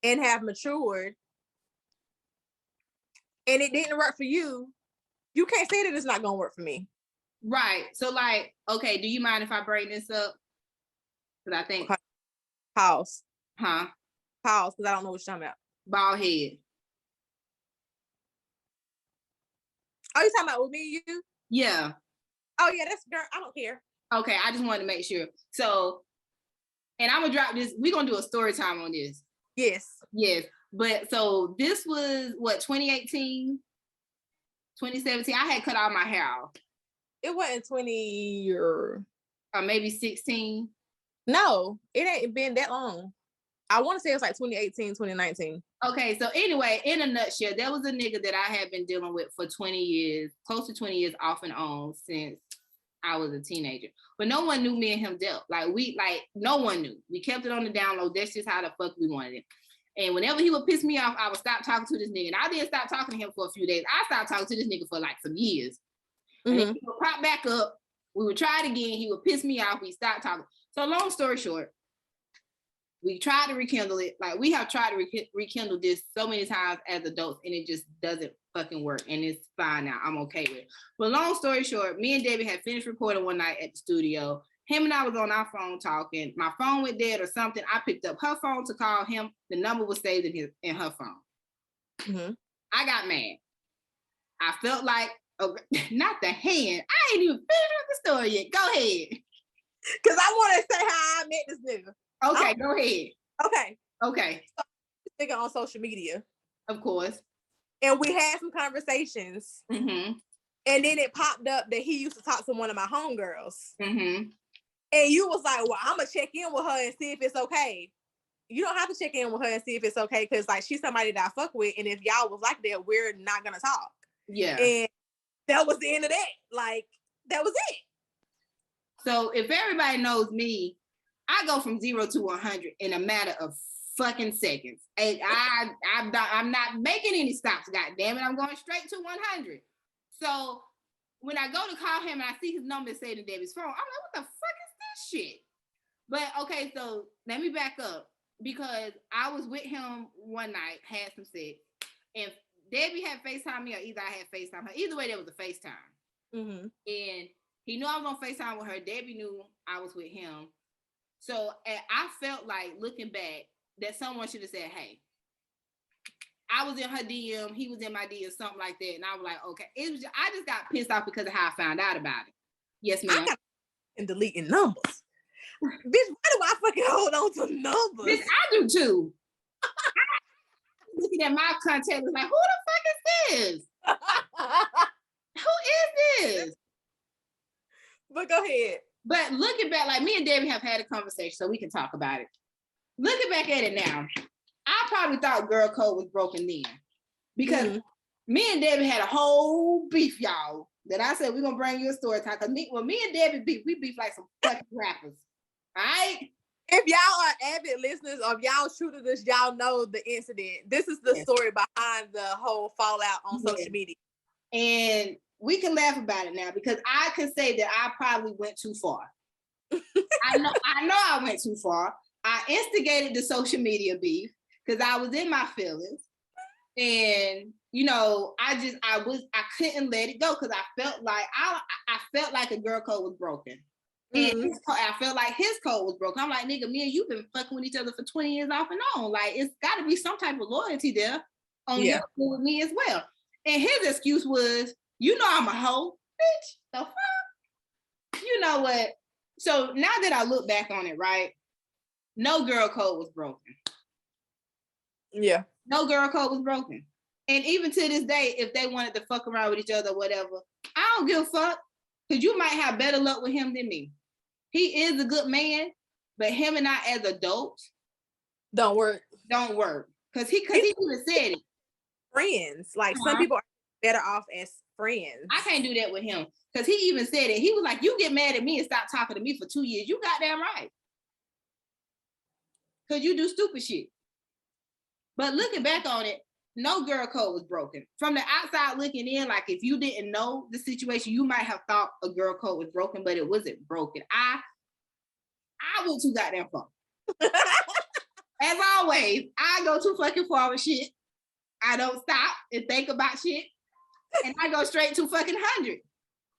and have matured, and it didn't work for you, you can't say that it's not gonna work for me. Right. So like, okay, do you mind if I bring this up? Because I think pause. Huh? Pause, because I don't know what you're talking about. Bald head. Oh, you talking about with me and you? Yeah. Oh yeah, that's girl. I don't care. Okay, I just wanted to make sure. So And I'm gonna drop this. We're gonna do a story time on this. Yes. Yes. But so this was what, 2018, 2017. I had cut all my hair off. It wasn't 20 or maybe 16. No, it ain't been that long. I want to say it was like 2018, 2019. Okay, so anyway, in a nutshell, there was a nigga that I had been dealing with for 20 years, close to 20 years off and on since I was a teenager. But no one knew me and him dealt. Like no one knew. We kept it on the down low. That's just how the fuck we wanted it. And whenever he would piss me off, I would stop talking to this nigga. And I didn't stop talking to him for a few days. I stopped talking to this nigga for like some years. And then he would pop back up. We would try it again. He would piss me off. We stopped talking. So long story short, we tried to rekindle it. Like, we have tried to rekindle this so many times as adults, and it just doesn't fucking work. And it's fine now. I'm okay with it. But long story short, me and Debbie had finished recording one night at the studio. Him and I was on our phone talking. My phone went dead or something. I picked up her phone to call him. The number was saved in her phone. I got mad. I felt like, not the hand. I ain't even finished with the story yet. Go ahead. Because I want to say how I met this nigga. Okay, go ahead. Okay. So, this nigga on social media. Of course. And we had some conversations. Mm-hmm. And then it popped up that he used to talk to one of my homegirls. Mm-hmm. And you was like, well, I'm going to check in with her and see if it's okay. You don't have to check in with her and see if it's okay, because like, she's somebody that I fuck with. And if y'all was like that, we're not going to talk. Yeah. And that was the end of that. Like, that was it. So if everybody knows me, I go from 0 to 100 in a matter of fucking seconds. And I'm not making any stops, goddammit. I'm going straight to 100. So when I go to call him and I see his number saved in Debbie's phone, I'm like, what the fuck is this shit? But okay, so let me back up, because I was with him one night, had some sex, and Debbie had FaceTime me, or either I had FaceTime her. Either way, there was a FaceTime. Mm-hmm. And he knew I was on FaceTime with her. Debbie knew I was with him. So I felt like, looking back, that someone should have said, hey, I was in her DM, he was in my DM, something like that. And I was like, okay. I just got pissed off because of how I found out about it. Yes, ma'am. And deleting numbers. Bitch, why do I fucking hold on to numbers? Bitch, I do too. Looking at my contact, was like, who the fuck is this? Who is this? But go ahead. But looking back, like, me and Debbie have had a conversation, so we can talk about it. Looking back at it now, I probably thought girl code was broken then, because me and Debbie had a whole beef, y'all, that I said, we're going to bring you a story time. Because me and Debbie beef, we beef like some fucking rappers. All right? If y'all are avid listeners, or if y'all true to this, y'all know the incident. This is the story behind the whole fallout on social media. And we can laugh about it now, because I can say that I probably went too far. I know I went too far. I instigated the social media beef because I was in my feelings. And, you know, I couldn't let it go, because I felt like a girl code was broken. And I felt like his code was broken. I'm like, nigga, me and you been fucking with each other for 20 years off and on. Like, it's got to be some type of loyalty there on your with me as well. And his excuse was, you know, I'm a hoe, bitch. The fuck? You know what? So now that I look back on it, right? No girl code was broken. Yeah. No girl code was broken. And even to this day, if they wanted to fuck around with each other or whatever, I don't give a fuck. Because you might have better luck with him than me. He is a good man, but him and I as adults don't work. Because he even said it. Friends. Like, some people are better off as friends. I can't do that with him. Because he even said it. He was like, you get mad at me and stop talking to me for 2 years. You goddamn right. Because you do stupid shit. But looking back on it, no girl code was broken. From the outside looking in, like, if you didn't know the situation, you might have thought a girl code was broken, but it wasn't broken. I went too goddamn far. As always, I go too fucking far with shit. I don't stop and think about shit. And I go straight to fucking 100.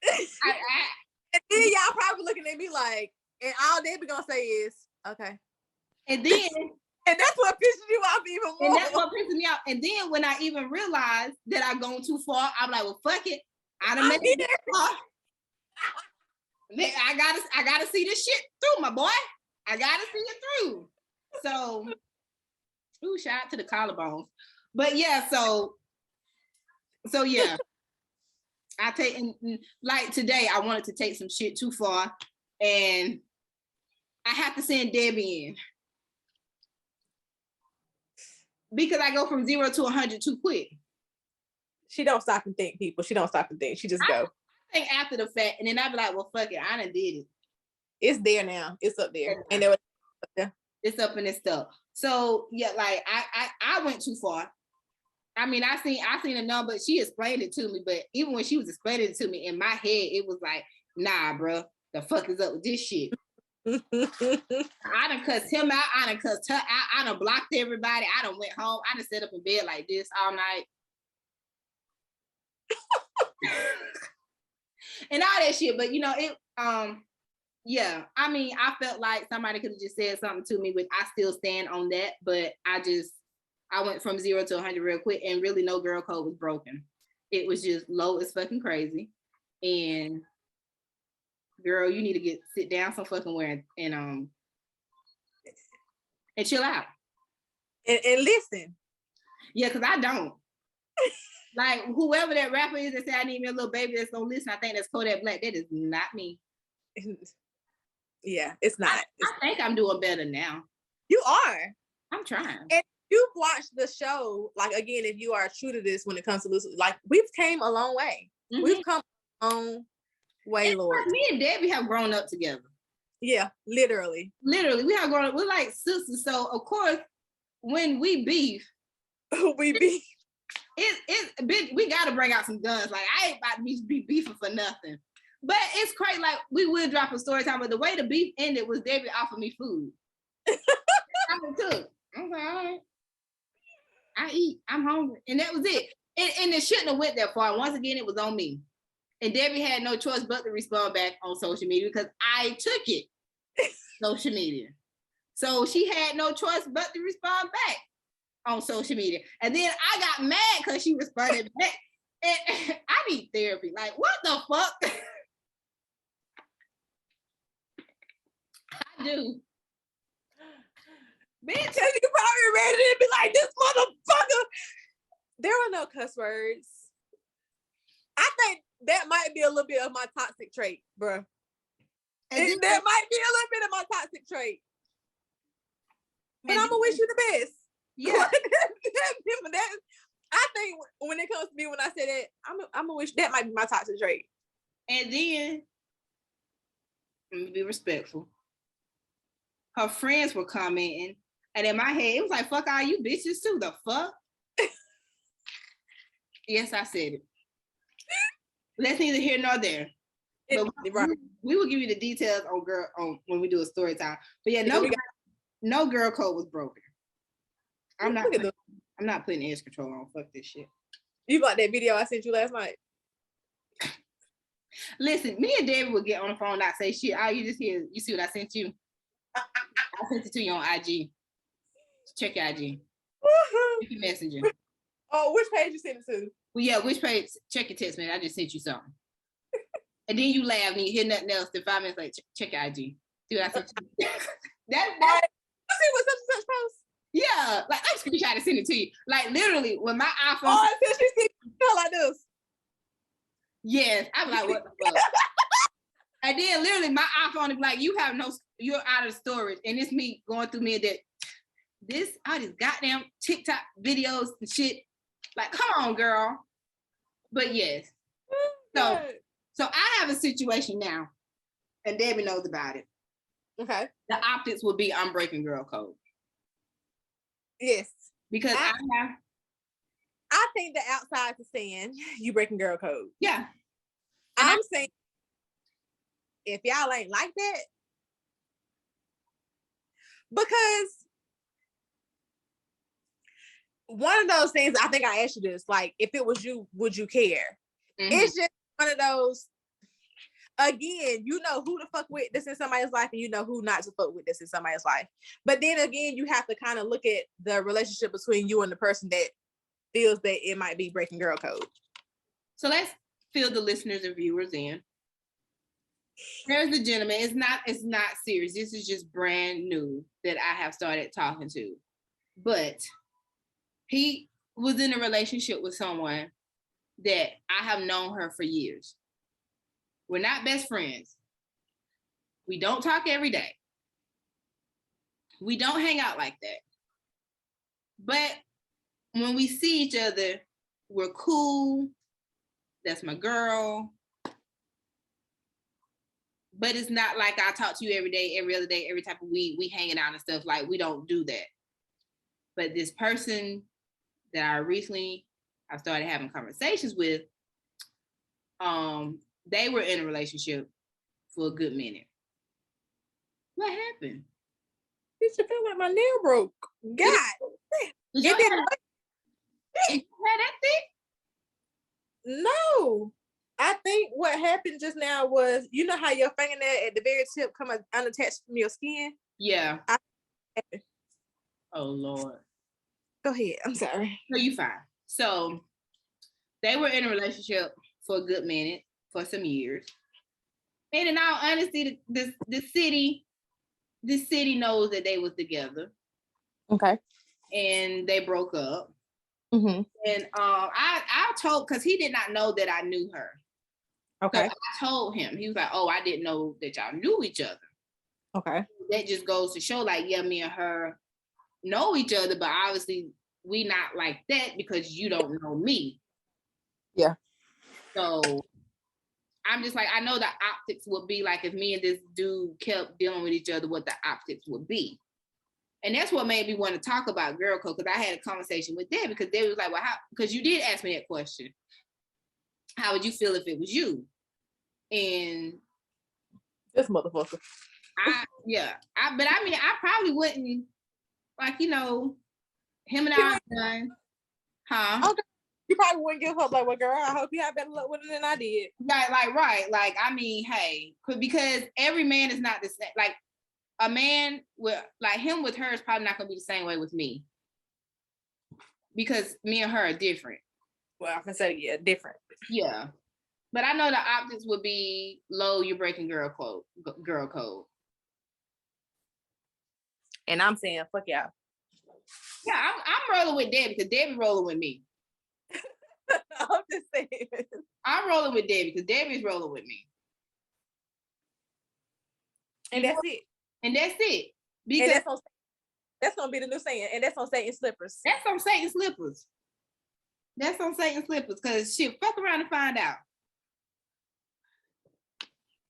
And then y'all probably looking at me like, and all they be gonna say is, okay. And then... And that's what pisses you off even more. And that's what pisses me off. And then when I even realized that I've gone too far, I'm like, well, fuck it. I done made it far. I gotta see this shit through, my boy. I gotta see it through. So, ooh, shout out to the collarbones. But yeah, so yeah. I take, and like today, I wanted to take some shit too far, and I have to send Debbie in because I go from 0 to 100 too quick. She don't stop and think, people. She don't stop and think. She just go. I think after the fact, and then I be like, well, fuck it, I done did it. It's there now. It's up there. And it's up in this stuff. So yeah, like I went too far. I mean, I seen a number. She explained it to me, but even when she was explaining it to me, in my head, it was like, nah, bro, the fuck is up with this shit? I done cussed him out. I done cussed her out. I done blocked everybody. I done went home. I done sat up in bed like this all night. And all that shit. But you know, yeah, I mean, I felt like somebody could have just said something to me, but I still stand on that. But I went from 0 to 100 real quick, and really no girl code was broken. It was just low as fucking crazy. And girl, you need to sit down some fucking where and chill out. And listen. Yeah, because I don't. Like whoever that rapper is that said I need me a little baby that's gonna listen, I think that's Kodak Black. That is not me. Yeah, it's not. I think I'm doing better now. You are. I'm trying. And you've watched the show, like again, if you are true to this when it comes to Lucy, like we've came a long way. Mm-hmm. We've come a long way, and Lord. Me and Debbie have grown up together. Yeah, literally. Literally, we have grown up. We're like sisters. So of course, when we beef, we gotta bring out some guns. Like I ain't about to be beefing for nothing. But it's crazy. Like we will drop a story time, but the way the beef ended was Debbie offered me food. I took. I'm like, all right. I eat. I'm hungry, and that was it. And it shouldn't have went that far. Once again, it was on me. And Debbie had no choice but to respond back on social media because I took it. Social media. So she had no choice but to respond back on social media. And then I got mad because she responded back. And I need therapy. Like, what the fuck? I do. Bitch, you probably ready to be like, this motherfucker. There are no cuss words. I think that might be a little bit of my toxic trait, bro. That might be a little bit of my toxic trait. But I'm gonna wish you the best. Yeah. I think when it comes to me, when I say that, I'm gonna wish that might be my toxic trait. And then, let me be respectful. Her friends were commenting, and in my head, it was like, fuck all you bitches too. The fuck? Yes, I said it. That's neither here nor there. But we will give you the details on when we do a story time. But yeah, no girl code was broken. I'm not putting edge control on. Fuck this shit. You got that video I sent you last night? Listen, me and David will get on the phone, not say shit. All you just hear, you see what I sent you? I sent it to you on IG. Check your IG. Check your messenger. Oh, which page you sent it to? Well, yeah, which page? Check your text, man. I just sent you something. And then you laugh and you hear nothing else. Then 5 minutes later, check your IG. See what I sent you? That. You see what such post? Yeah, like I'm screenshot to send it to you. Like literally, when my iPhone. Oh, since you see like this. Yes, I'm like, what the fuck? And then literally, my iPhone is like, you're out of storage, and it's me going through me and that. All these goddamn TikTok videos and shit. Like, come on, girl. But yes. So I have a situation now, and Debbie knows about it. Okay. The optics will be I'm breaking girl code. Yes. Because I think the outside is saying you breaking girl code. Yeah. I'm saying if y'all ain't like that, because one of those things, I think I asked you this, like, if it was you, would you care? Mm-hmm. It's just one of those, again, you know who to fuck with this in somebody's life, and you know who not to fuck with this in somebody's life. But then again, you have to kind of look at the relationship between you and the person that feels that it might be breaking girl code. So let's fill the listeners and viewers in. There's the gentleman. It's not serious. This is just brand new that I have started talking to. But he was in a relationship with someone that I have known her for years. We're not best friends. We don't talk every day. We don't hang out like that. But when we see each other, we're cool. That's my girl. But it's not like I talk to you every day, every other day, every type of week. We hanging out and stuff. Like, we don't do that. But this person that I started having conversations with, they were in a relationship for a good minute. What happened? You should feel like my nail broke. God. Did you It didn't. have that thing? No. I think what happened just now was, you know how your fingernail at the very tip come unattached from your skin? Yeah. Oh, Lord. Go ahead. I'm sorry. No, you fine. So they were in a relationship for a good minute, for some years. And in all honesty, the city knows that they was together. Okay. And they broke up. Mm-hmm. And I told, because he did not know that I knew her. Okay. So I told him. He was like, oh, I didn't know that y'all knew each other. Okay. That just goes to show, like, yeah, me and her know each other, but obviously we not like that because you don't know me. Yeah. So I'm just like, I know the optics would be like if me and this dude kept dealing with each other, what the optics would be. And that's what made me want to talk about girl code, because I had a conversation with Debbie, because Debbie was like, well, how, because you did ask me that question. How would you feel if it was you? And this motherfucker. But I mean, I probably wouldn't, like, you know, him and I are done. Huh? Okay. You probably wouldn't give up, like, well, girl, I hope you have better luck with it than I did. Right. Like, I mean, hey, because every man is not the same. Like, a man with, like, him with her is probably not going to be the same way with me. Because me and her are different. Well, I can say, yeah, different. Yeah. But I know the optics would be low, you're breaking girl code. And I'm saying, fuck y'all. Yeah, I'm rolling with Debbie because Debbie rolling with me. I'm just saying. I'm rolling with Debbie because Debbie's rolling with me. And that's it. And that's it. Because that's gonna be the new saying. And that's on Satan slippers. That's on Satan slippers. That's on Satan slippers. Because shit, fuck around and find out.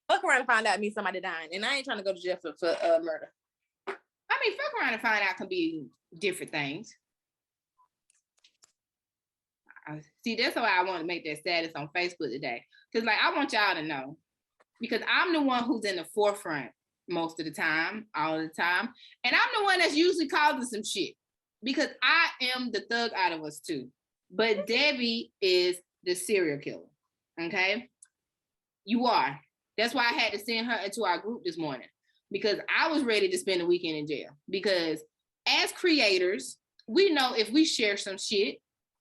Fuck around and find out me somebody dying. And I ain't trying to go to jail for murder. I mean, fuck around and find out can be different things. See, that's why I want to make that status on Facebook today. Because, like, I want y'all to know. Because I'm the one who's in the forefront most of the time, all the time. And I'm the one that's usually causing some shit. Because I am the thug out of us too. But Debbie is the serial killer. Okay? You are. That's why I had to send her into our group this morning. Because I was ready to spend the weekend in jail. Because as creators, we know if we share some shit,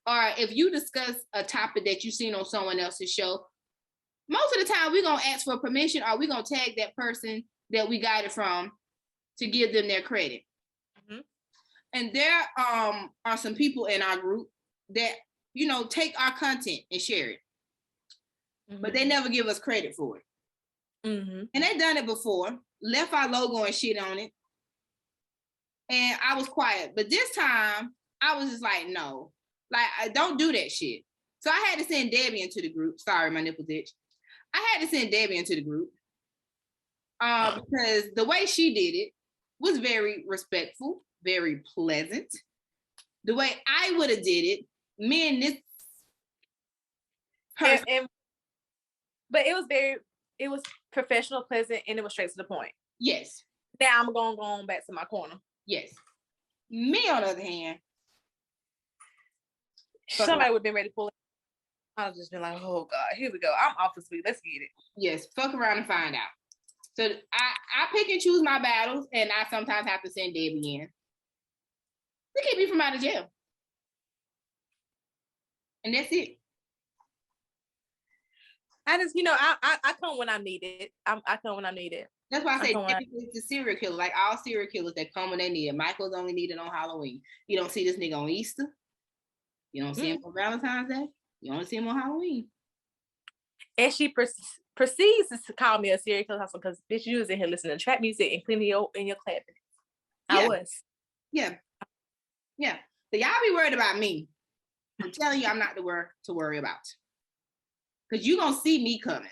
or if you discuss a topic that you've seen on someone else's show, most of the time we're going to ask for permission, or we're going to tag that person that we got it from to give them their credit. Mm-hmm. And there are some people in our group that, you know, take our content and share it. Mm-hmm. But they never give us credit for it. Mm-hmm. And they've done it before, left our logo and shit on it. And I was quiet. But this time, I was just like, no. Like, I don't do that shit. So I had to send Debbie into the group. Sorry, my nipples itch. I had to send Debbie into the group. Because the way she did it was very respectful, very pleasant. The way I would have did it, me and this person. But it was professional, pleasant, and it was straight to the point. Yes. Now I'm going to go on back to my corner. Yes. Me, on the other hand, somebody would have been ready to pull it. I was just been like, oh God, here we go. I'm off this week. Let's get it. Yes, fuck around and find out. So I pick and choose my battles, and I sometimes have to send Debbie in to keep me from out of jail. And that's it. I just, I come when I'm needed. I come when I'm needed. That's why I say when it's the serial killer. Like all serial killers that come when they need it. Michael's only needed on Halloween. You don't see this nigga on Easter. You don't see him on Valentine's Day. You only see him on Halloween. And she proceeds to call me a serial killer because bitch, you was in here listening to trap music and cleaning in your cabinet. Yeah. I was. Yeah. Yeah. So y'all be worried about me. I'm telling you, I'm not the word to worry about. Because you're going to see me coming.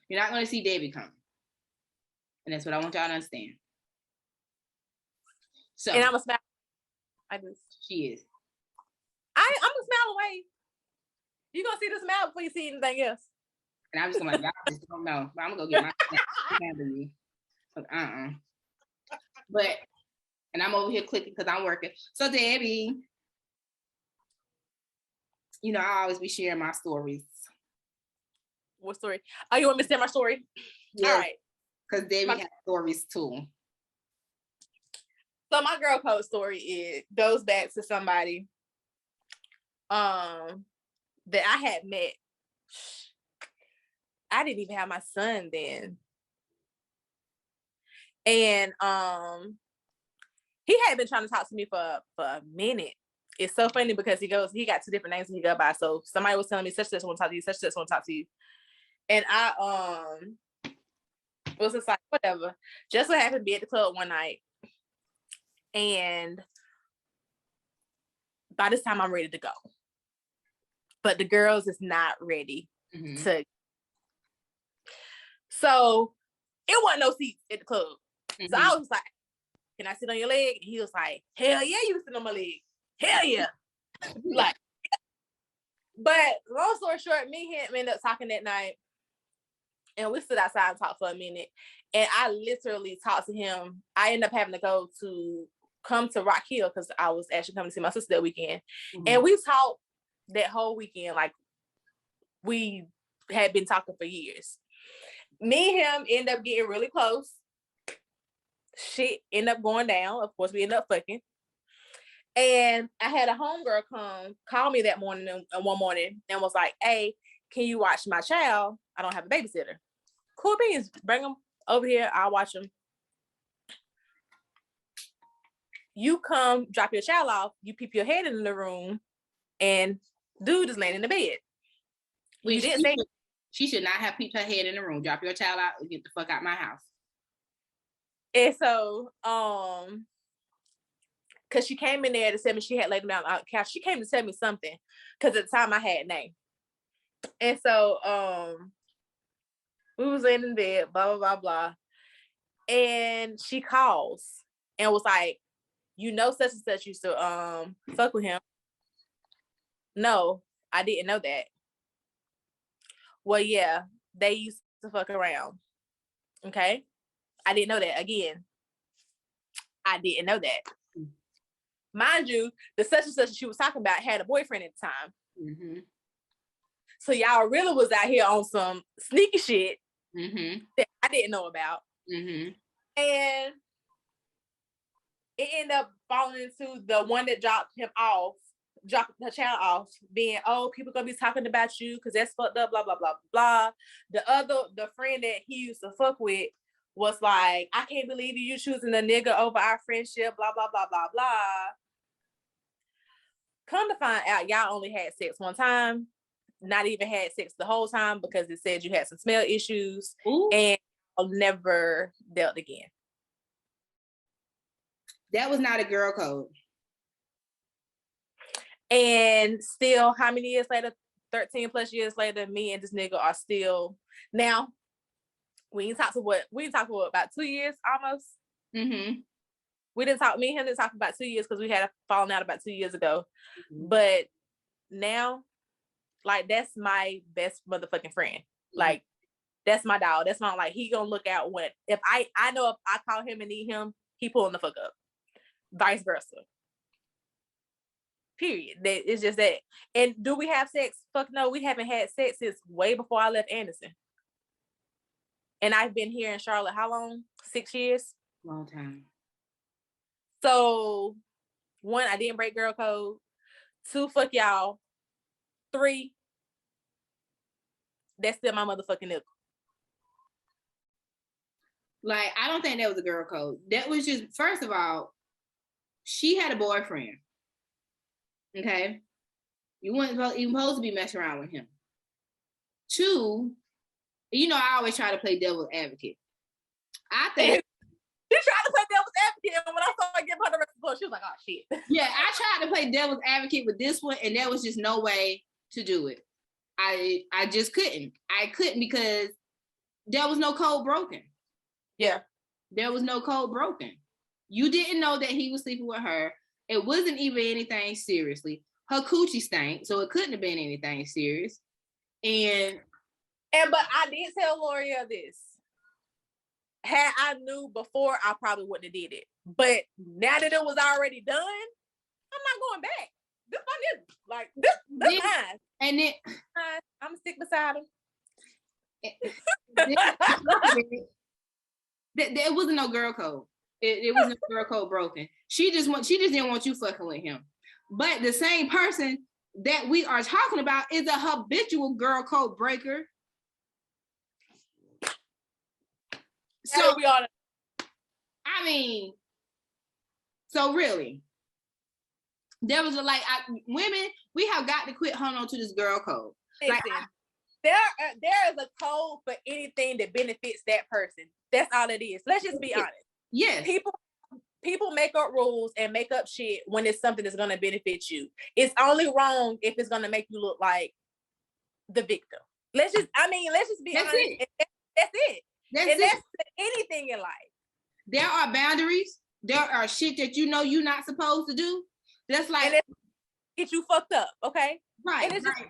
You're not going to see Debbie coming. And that's what I want y'all to understand. So, and I'm a smile. She is. I'm a smile away. You're going to see the smile before you see anything else. And I'm just going to like, I just don't know. But I'm going to go get my family. But, and I'm over here clicking because I'm working. So, Debbie, I always be sharing my stories. What story? Oh, you want me to share my story? Yeah. All right. Because Debbie has stories too. So my girl code story goes back to somebody that I had met. I didn't even have my son then. And he had been trying to talk to me for a minute. It's so funny because he got two different names he go by. So somebody was telling me such want to talk to you, such want to talk to you. And I was just like, whatever. Just so happened to be at the club one night. And by this time I'm ready to go. But the girls is not ready to. So it wasn't no seats at the club. So I was like, can I sit on your leg? And he was like, hell yeah, you sit on my leg. Hell yeah. Like, but long story short, me and him ended up talking that night. And we stood outside and talked for a minute. And I literally talked to him. I ended up having to come to Rock Hill because I was actually coming to see my sister that weekend. And we talked that whole weekend like we had been talking for years. Me and him ended up getting really close. Shit ended up going down. Of course, we ended up fucking. And I had a homegirl call me that morning, one morning, and was like, hey, can you watch my child? I don't have a babysitter. Cool beans. Bring them over here. I'll watch them. You come, drop your child off. You peep your head in the room, and dude is laying in the bed. You didn't say she should not have peeped her head in the room. Drop your child out and get the fuck out my house. And so, because she came in there to tell me she had laid him down on the couch. She came to tell me something because at the time I had a name. And so, we was laying in bed, blah, blah, blah, blah. And she calls and was like, such and such used to fuck with him. No, I didn't know that. Well, yeah, they used to fuck around. Okay? I didn't know that. Again, I didn't know that. Mind you, the such and such she was talking about had a boyfriend at the time. So y'all really was out here on some sneaky shit that I didn't know about. And it ended up falling into the one that dropped the child off, being, oh, people gonna be talking about you because that's fucked up, blah, blah, blah, blah. The friend that he used to fuck with was like, I can't believe you choosing a nigga over our friendship, blah, blah, blah, blah, blah. Come to find out, y'all only had sex one time, not even had sex the whole time because it said you had some smell issues. Ooh. And I'll never dealt again. That was not a girl code. And still, how many years later, 13 plus years later, me and this nigga are still, now, we didn't talk for about 2 years almost. We didn't talk, me and him didn't talk for about 2 years because we had a falling out about 2 years ago. But now, like, that's my best motherfucking friend. Like, that's my dog. That's my, like, he gonna look out when, if I know if I call him and need him, he pulling the fuck up. Vice versa. Period. It's just that. And do we have sex? Fuck no, we haven't had sex since way before I left Anderson. And I've been here in Charlotte, how long? 6 years? Long time. So, 1, I didn't break girl code. 2, fuck y'all. 3, that's still my motherfucking nickel. Like, I don't think that was a girl code. That was just, first of all, she had a boyfriend. Okay? You weren't even supposed to be messing around with him. 2, you know, I always try to play devil's advocate. I think she tried to play devil's advocate, and when I saw her give her the rest of the book, she was like, "Oh shit." Yeah, I tried to play devil's advocate with this one, and there was just no way to do it. I just couldn't. I couldn't because there was no code broken. Yeah, there was no code broken. You didn't know that he was sleeping with her. It wasn't even anything seriously. Her coochie stank, so it couldn't have been anything serious. But I did tell Loria this. Had I knew before, I probably wouldn't have did it. But now that it was already done, I'm not going back. This my nigga. Like this mine. And then I'm gonna stick beside him. There wasn't no girl code. It was no girl code broken. She just didn't want you fucking with him. But the same person that we are talking about is a habitual girl code breaker. So we are. I mean, so really, there was women. We have got to quit holding on to this girl code. Listen, there is a code for anything that benefits that person. That's all it is. Let's just be honest. Yes. People make up rules and make up shit when it's something that's going to benefit you. It's only wrong if it's going to make you look like the victim. Let's just be honest. That's it. That's anything in life. There are boundaries. There are shit that you know you're not supposed to do. That's like get you fucked up, okay? Right. And it's just,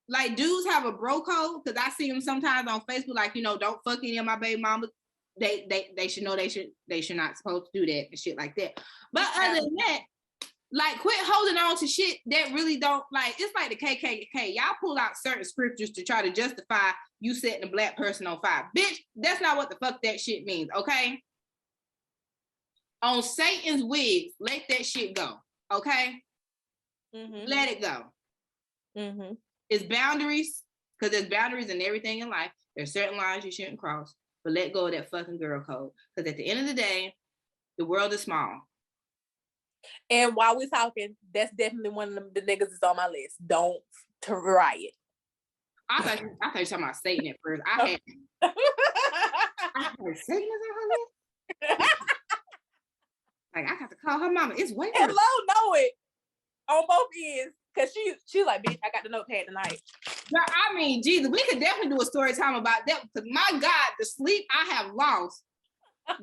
like dudes have a bro code because I see them sometimes on Facebook, like, you know, don't fuck any of my baby mamas. They should know they should not supposed to do that and shit like that. But other than that, like quit holding on to shit that really don't like. It's like the KKK. Y'all pull out certain scriptures to try to justify you setting a black person on fire. Bitch, that's not what the fuck that shit means, okay? On Satan's wigs, let that shit go, okay? Mm-hmm. Let it go. Mm-hmm. It's boundaries, because there's boundaries in everything in life. There's certain lines you shouldn't cross, but let go of that fucking girl code. Because at the end of the day, the world is small. And while we're talking, that's definitely one of the niggas that's on my list. Don't to riot. I thought you were talking about Satan at first. I heard Satan is on her list. Like I got to call her mama. It's way. And Lo know it on both ends. Cause she's like, bitch, I got the notepad tonight. But I mean, Jesus, we could definitely do a story time about that. Because my God, the sleep I have lost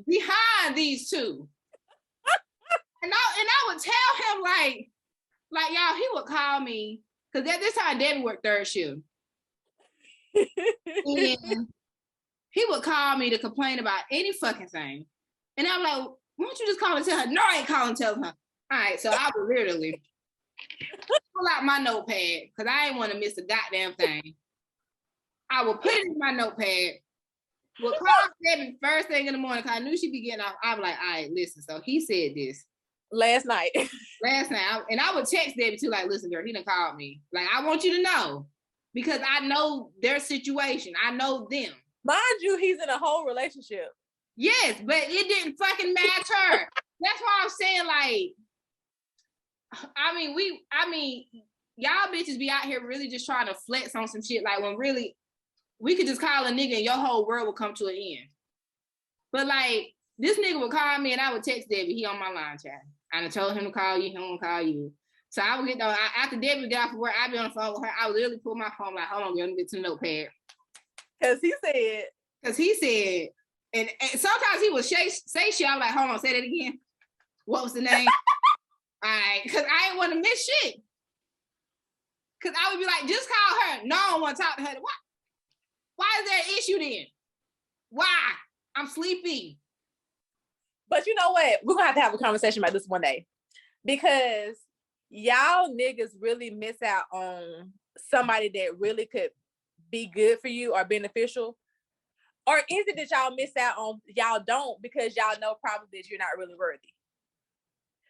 behind these two. And I would tell him like y'all, he would call me because at this time Debbie worked third shift. And he would call me to complain about any fucking thing. And I'm like, why don't you just call and tell her? No, I ain't calling and tell her. All right, so I would literally pull out my notepad because I ain't want to miss a goddamn thing. I would put it in my notepad. Would call Debbie first thing in the morning because I knew she'd be getting off. I was like, all right, listen. So he said this last night. And I would text Debbie too, like, listen, girl, he done called me. Like, I want you to know because I know their situation. I know them. Mind you, he's in a whole relationship. Yes, but it didn't fucking matter. That's why I'm saying, like, I mean, y'all bitches be out here really just trying to flex on some shit. Like, when really, we could just call a nigga and your whole world will come to an end. But, like, this nigga would call me and I would text Debbie. He on my line chat. I told him to call you. He won't call you. So I would get down. After Debbie got off from work, I'd be on the phone with her. I would literally pull my phone like, hold on, let me get to the notepad. Because he said, and sometimes he would say shit. I was like, hold on, say that again. What was the name? All right, because I didn't want to miss shit. Because I would be like, just call her. No, I don't want to talk to her. Why is there an issue then? Why? I'm sleepy. But you know what? We're going to have a conversation about this one day. Because y'all niggas really miss out on somebody that really could be good for you or beneficial. Or is it that y'all miss out on, y'all don't because y'all know probably that you're not really worthy?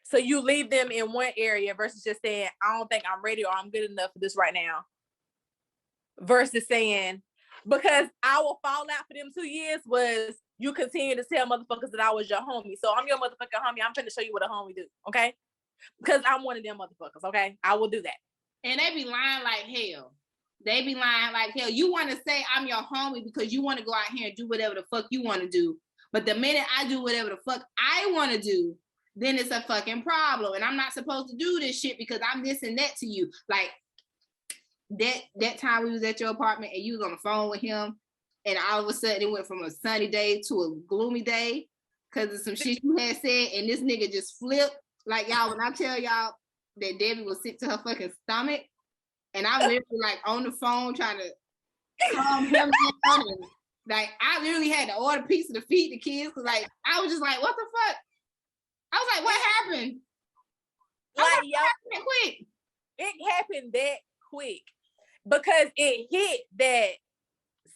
So you leave them in one area versus just saying, I don't think I'm ready or I'm good enough for this right now. versus saying, because our fallout for them 2 years was you continue to tell motherfuckers that I was your homie. So I'm your motherfucking homie. I'm finna show you what a homie do, okay? Because I'm one of them motherfuckers, okay? I will do that. And they be lying like hell. They be lying like hell. You want to say I'm your homie because you want to go out here and do whatever the fuck you want to do. But the minute I do whatever the fuck I want to do, then it's a fucking problem. And I'm not supposed to do this shit because I'm this and that to you. Like that time we was at your apartment and you was on the phone with him, and all of a sudden it went from a sunny day to a gloomy day because of some shit you had said, and this nigga just flipped. Like, y'all, when I tell y'all that Debbie was sick to her fucking stomach, and I'm literally like on the phone trying to calm him down, and like I literally had to order pizza to feed the kids because like I was just like, what the fuck? I was like, what happened? Like, yo, quick. It happened that quick because it hit that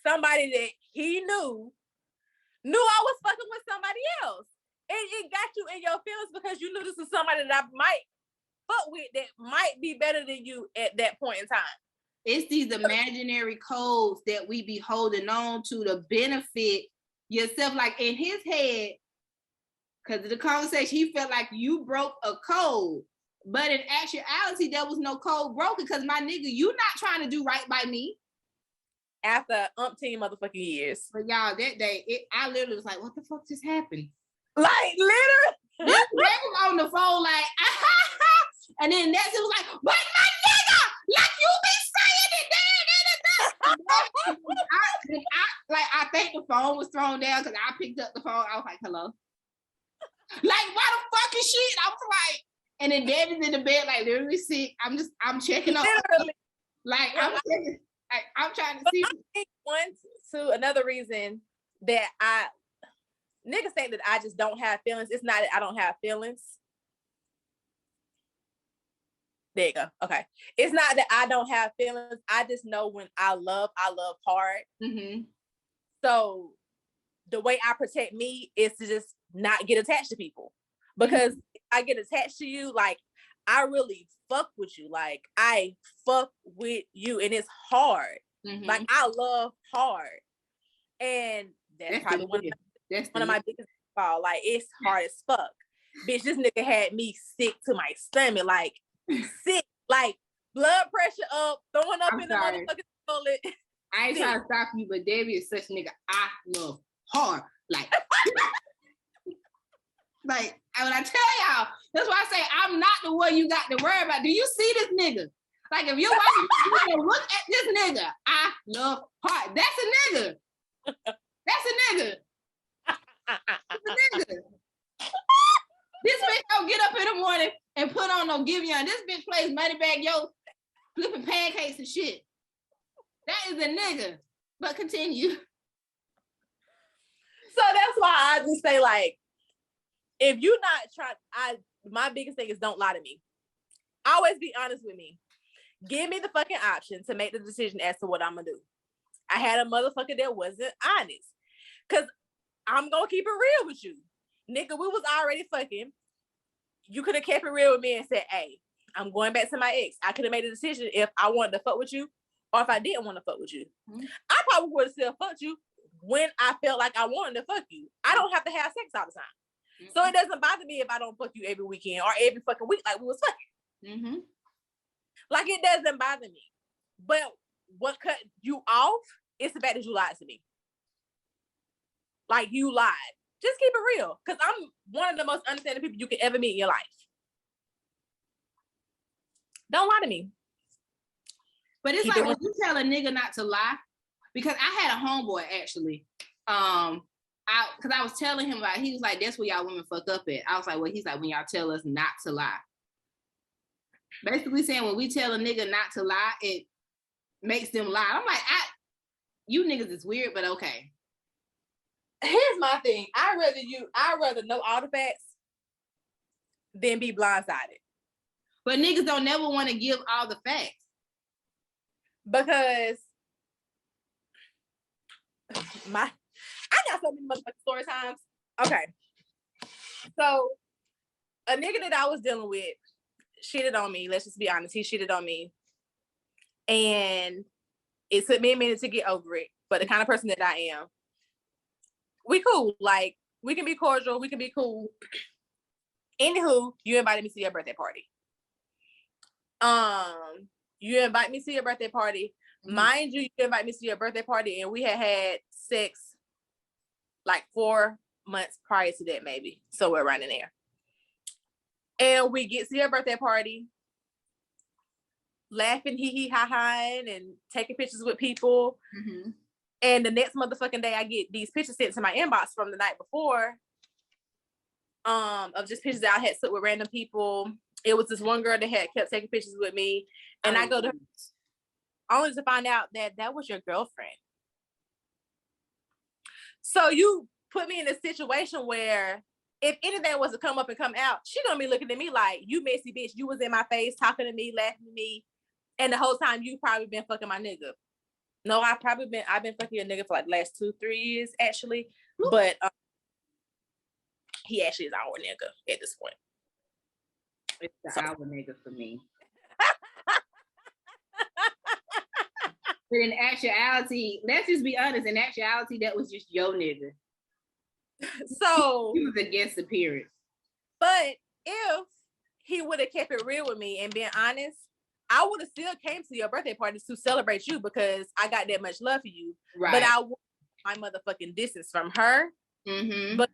somebody that he knew I was fucking with somebody else. It got you in your feelings because you knew this was somebody that I might fuck with that might be better than you at that point in time. It's these imaginary codes that we be holding on to benefit yourself. Like in his head, because of the conversation, he felt like you broke a code. But in actuality, there was no code broken because my nigga, you not trying to do right by me. After umpteen motherfucking years. But y'all, that day, I literally was like, what the fuck just happened? Like, literally. They was on the phone like, and then Nancy was like, but my nigga, like you be saying it, I think the phone was thrown down because I picked up the phone. I was like, hello. Like, why the fuck is she? I was like, and then Debbie's in the bed, like literally sick. I'm checking up. Like, I'm trying to see. I think another reason that niggas think that I just don't have feelings. It's not that I don't have feelings. There you go. Okay. It's not that I don't have feelings. I just know when I love hard. Mm-hmm. So the way I protect me is to just not get attached to people. Because if I get attached to you, like I really fuck with you. Like I fuck with you and it's hard. Mm-hmm. Like I love hard. And that's probably one of my biggest fall. Like it's hard as fuck. Bitch, this nigga had me sick to my stomach. Like sick. Like blood pressure up, throwing up in the motherfucking toilet. I ain't trying to stop you, but Debbie is such a nigga I love hard. Like like when I tell y'all, that's why I say I'm not the one you got to worry about. Do you see this nigga? Like if you're watching, look at this nigga. I love hard. That's a nigga. That's a nigga. That's a nigga. This bitch don't get up in the morning and put on no give you. This bitch plays Moneybagg Yo, flipping pancakes and shit. That is a nigga. But continue. So that's why I just say like, if you're not trying, my biggest thing is don't lie to me. Always be honest with me. Give me the fucking option to make the decision as to what I'm gonna do. I had a motherfucker that wasn't honest. Cause I'm gonna keep it real with you. Nigga, we was already fucking. You could have kept it real with me and said, hey, I'm going back to my ex. I could have made a decision if I wanted to fuck with you or if I didn't want to fuck with you. Mm-hmm. I probably would have still fucked you when I felt like I wanted to fuck you. I don't have to have sex all the time. Mm-hmm. So it doesn't bother me if I don't fuck you every weekend or every fucking week like we was fucking. Mm-hmm. Like it doesn't bother me. But what cut you off is the fact that you lied to me. Like you lied. Just keep it real. Because I'm one of the most understanding people you can ever meet in your life. Don't lie to me. But it's like when you tell a nigga not to lie, because I had a homeboy actually. Because I was telling him about, he was like, that's where y'all women fuck up at. I was like, well, he's like, when y'all tell us not to lie. Basically saying when we tell a nigga not to lie, it makes them lie. I'm like, you niggas is weird, but okay. Here's my thing. I'd rather know all the facts than be blindsided. But niggas don't never want to give all the facts. Because I got so many motherfucking story times. Okay. So a nigga that I was dealing with cheated on me. Let's just be honest. He cheated on me. And It took me a minute to get over it, but the kind of person that I am, we cool. Like, we can be cordial, we can be cool. Anywho, you invited me to your birthday party. You invite me to your birthday party. Mind you, you invite me to your birthday party, and we had sex like 4 months prior to that, maybe. So we're right in there. And we get to your birthday party, laughing, hee hee ha ha, and taking pictures with people. Mm-hmm. And the next motherfucking day, I get these pictures sent to my inbox from the night before, of just pictures that I had took with random people. It was this one girl that had kept taking pictures with me, and I go to her only to find out that was your girlfriend. So you put me in a situation where if anything was to come up and come out, she gonna be looking at me like, you messy bitch, you was in my face talking to me, laughing at me, and the whole time you probably been fucking my nigga. No, I've been fucking a nigga for like the last 2-3 years actually, but he actually is our nigga at this point. It's our nigga for me. But in actuality, let's just be honest, in actuality, that was just your nigga. So he was against the period. But if he would have kept it real with me and been honest, I would have still came to your birthday party to celebrate you because I got that much love for you. Right. But I want my motherfucking distance from her. Mm-hmm. But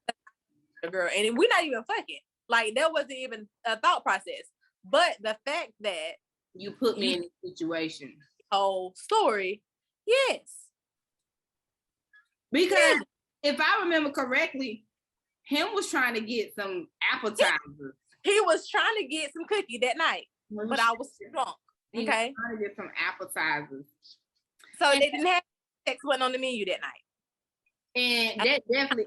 the girl, and we're not even fucking. Like, that wasn't even a thought process. But the fact that you put me in a situation, whole story, yes. Because if I remember correctly, him was trying to get some appetizers. He was trying to get some cookie that night, but I was drunk. Okay, was trying to get some appetizers. So they didn't have sex wasn't on the menu that night. And that definitely,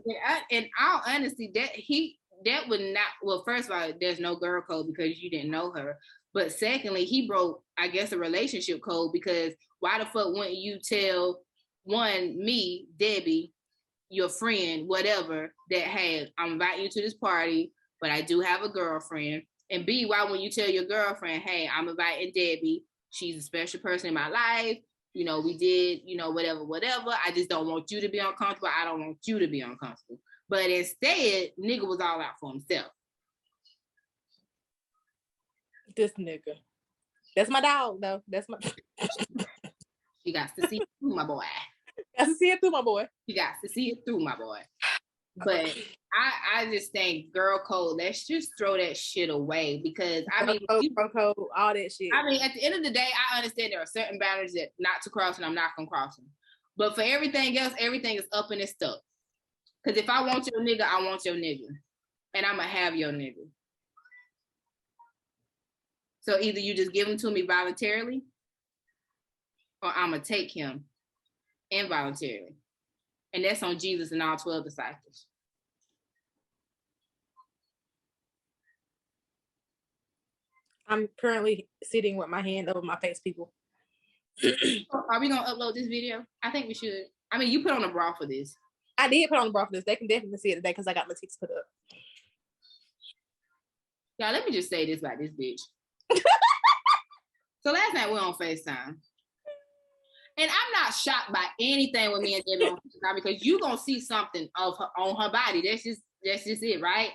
in all honesty, that would not. Well, first of all, there's no girl code because you didn't know her. But secondly, he broke, I guess, a relationship code because why the fuck wouldn't you tell me, Debbie, your friend, whatever, that, hey, I'm inviting you to this party, but I do have a girlfriend. And B, why wouldn't you tell your girlfriend, hey, I'm inviting Debbie. She's a special person in my life. You know, we did, whatever. I just don't want you to be uncomfortable. I don't want you to be uncomfortable. But instead, nigga was all out for himself. This nigga. That's my dog, though. That's my... She got to see it through, my boy. Got to see it through, my boy. She got to see it through, my boy. But I just think girl code, let's just throw that shit away because, I mean... Girl code, all that shit. I mean, at the end of the day, I understand there are certain boundaries that not to cross and I'm not going to cross them. But for everything else, everything is up and it's stuck. Because if I want your nigga, I want your nigga. And I'm going to have your nigga. So either you just give him to me voluntarily or I'm going to take him involuntarily. And that's on Jesus and all 12 disciples. I'm currently sitting with my hand over my face, people. Are we going to upload this video? I think we should. I mean, you put on a bra for this. I did put on a bra for this. They can definitely see it today because I got my tits put up. Y'all, let me just say this about this bitch. So last night we were on FaceTime. And I'm not shocked by anything with me and Debbie on FaceTime because you're going to see something of her on her body. That's just it, right?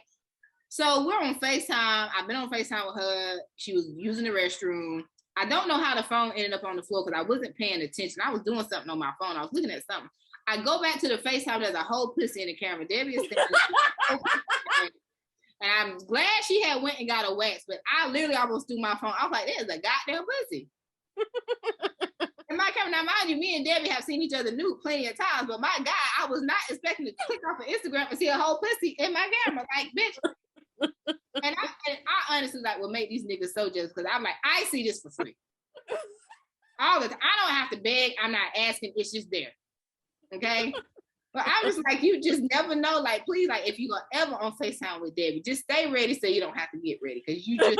So we're on FaceTime. I've been on FaceTime with her. She was using the restroom. I don't know how the phone ended up on the floor because I wasn't paying attention. I was doing something on my phone. I was looking at something. I go back to the FaceTime. There's a whole pussy in the camera. Debbie is standing. And I'm glad she had went and got a wax, but I literally almost threw my phone. I was like, there's a goddamn pussy. And my camera, now mind you, me and Debbie have seen each other nude plenty of times, but my God, I was not expecting to click off of Instagram and see a whole pussy in my camera. Like, bitch. And I honestly like will make these niggas so jealous because I'm like, I see this for free. All the time. I don't have to beg. I'm not asking. It's just there. Okay? But I was like, you just never know. Like, please, like, if you're ever on FaceTime with Debbie, just stay ready so you don't have to get ready. Because you just,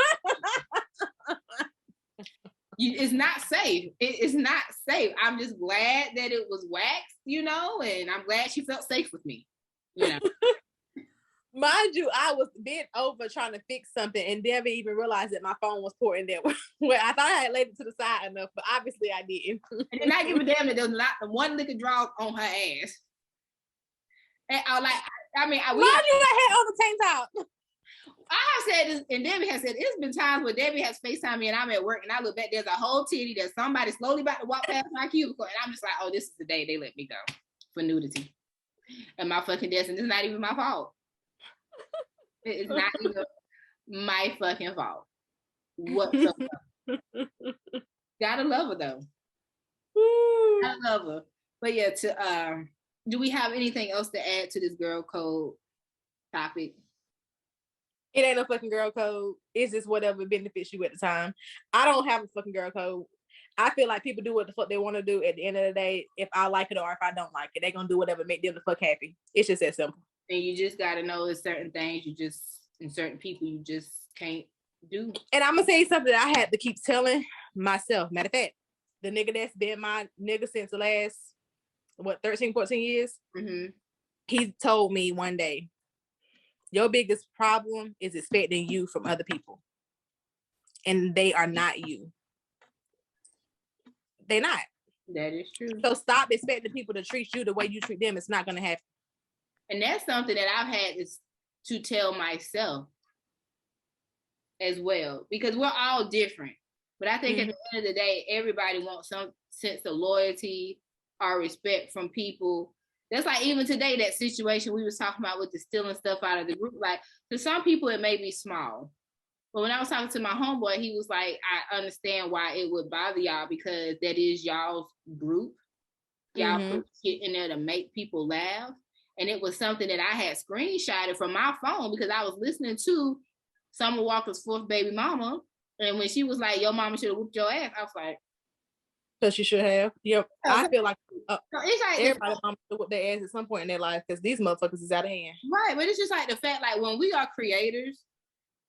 it's not safe. It's not safe. I'm just glad that it was waxed, and I'm glad she felt safe with me, Mind you, I was bent over trying to fix something and never even realized that my phone was pointing there. Where I thought I had laid it to the side enough, but obviously I didn't. And then I give a damn that there was not one lick of draws on her ass. And I like, I mean, Mind you, I had on the tank top. I have said this, and Debbie has said it's been times where Debbie has FaceTime me and I'm at work and I look back, there's a whole titty that somebody slowly about to walk past my cubicle, and I'm just like, oh, this is the day they let me go for nudity. And my fucking desk, and it's not even my fault. It's not even my fucking fault. Whatsoever. Gotta love her though. Gotta love her. But yeah, do we have anything else to add to this girl code topic? It ain't no fucking girl code. It's just whatever benefits you at the time. I don't have a fucking girl code. I feel like people do what the fuck they want to do. At the end of the day, if I like it or if I don't like it, they're gonna do whatever make them the fuck happy. It's just that simple. And you just gotta know there's certain things and certain people you just can't do. And I'm gonna say something that I had to keep telling myself. Matter of fact, the nigga that's been my nigga since the last 13, 14 years, he told me one day, your biggest problem is expecting you from other people. And they are not you. They're not. That is true. So stop expecting people to treat you the way you treat them. It's not going to happen. And that's something that I've had to tell myself as well. Because we're all different. But I think at the end of the day, everybody wants some sense of loyalty or respect from people. That's like even today, that situation we was talking about with the stealing stuff out of the group. Like, to some people, it may be small. But when I was talking to my homeboy, he was like, I understand why it would bother y'all because that is y'all's group. Y'all put shit in there to make people laugh. And it was something that I had screenshotted from my phone because I was listening to Summer Walker's fourth baby mama. And when she was like, your mama should have whooped your ass, I was like, because she should have. Yep. I feel like, so it's like everybody mama should whoop their ass at some point in their life because these motherfuckers is out of hand. Right. But it's just like the fact, like when we are creators,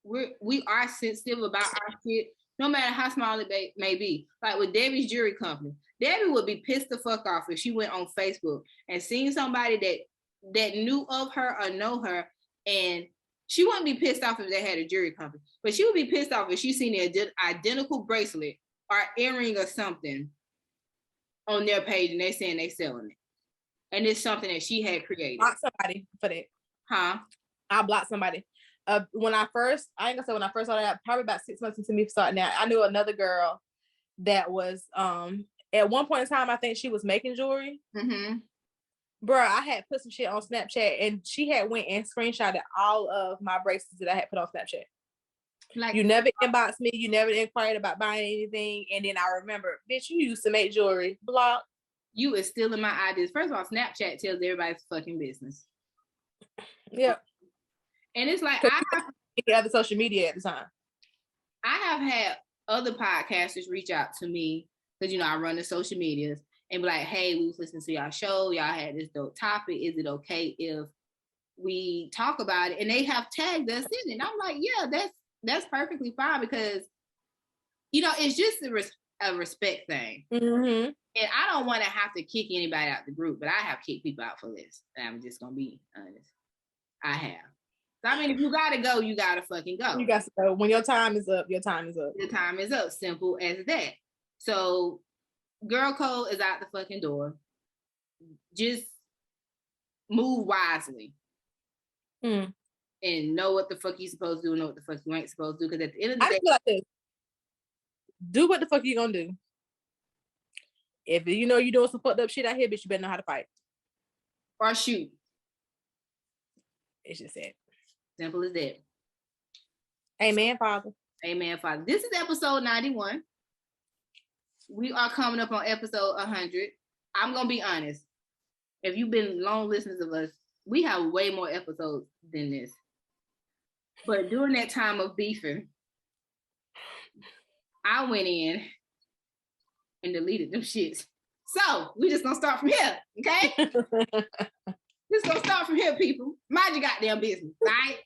we are sensitive about our shit, no matter how small it may be. Like with Debbie's jewelry company, Debbie would be pissed the fuck off if she went on Facebook and seen somebody that knew of her or know her, and she wouldn't be pissed off if they had a jewelry company, but she would be pissed off if she seen the identical bracelet or earring or something on their page and they saying they selling it, and it's something that she had created. Block somebody for that. Huh? I blocked somebody. When I first started out, probably about 6 months into me starting out, I knew another girl that was at one point in time, I think she was making jewelry. Bro, I had put some shit on Snapchat and she had went and screenshotted all of my bracelets that I had put on Snapchat. Like, you never inboxed me, you never inquired about buying anything, and then I remember, bitch, you used to make jewelry. Block. You is stealing my ideas. First of all, Snapchat tells everybody's fucking business. Yep. And it's like I have any other social media at the time. I have had other podcasters reach out to me because I run the social medias and be like, "Hey, we was listening to y'all show. Y'all had this dope topic. Is it okay if we talk about it?" And they have tagged us in it. And I'm like, "Yeah, that's perfectly fine because it's just a respect thing." And I don't want to have to kick anybody out the group, but I have kicked people out for this. I'm just gonna be honest. I have. So, I mean, if you gotta go, you gotta fucking go. You got to go. When your time is up, your time is up. Your time is up. Simple as that. So, girl code is out the fucking door. Just move wisely. And know what the fuck you supposed to do and know what the fuck you ain't supposed to do. Because at the end of the day, feel like this. Do what the fuck you gonna do. If you know you're doing some fucked up shit out here, bitch, you better know how to fight. Or shoot. It's just it. Simple as that. Amen, Father. Amen, Father. This is episode 91. We are coming up on episode 100. I'm going to be honest. If you've been long listeners of us, we have way more episodes than this. But during that time of beefing, I went in and deleted them shits. So, we just going to start from here, okay? Just gonna start from here, people. Mind your goddamn business, right?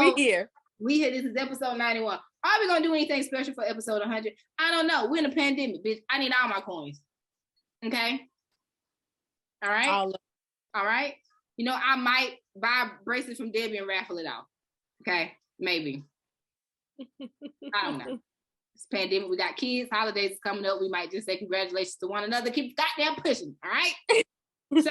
We here. This is episode 91. Are we gonna do anything special for episode 100? I don't know. We're in a pandemic, bitch. I need all my coins. Okay? All right? All right? You know, I might buy bracelets from Debbie and raffle it off. Okay, maybe. I don't know. It's pandemic. We got kids. Holidays is coming up. We might just say congratulations to one another. Keep goddamn pushing. All right. So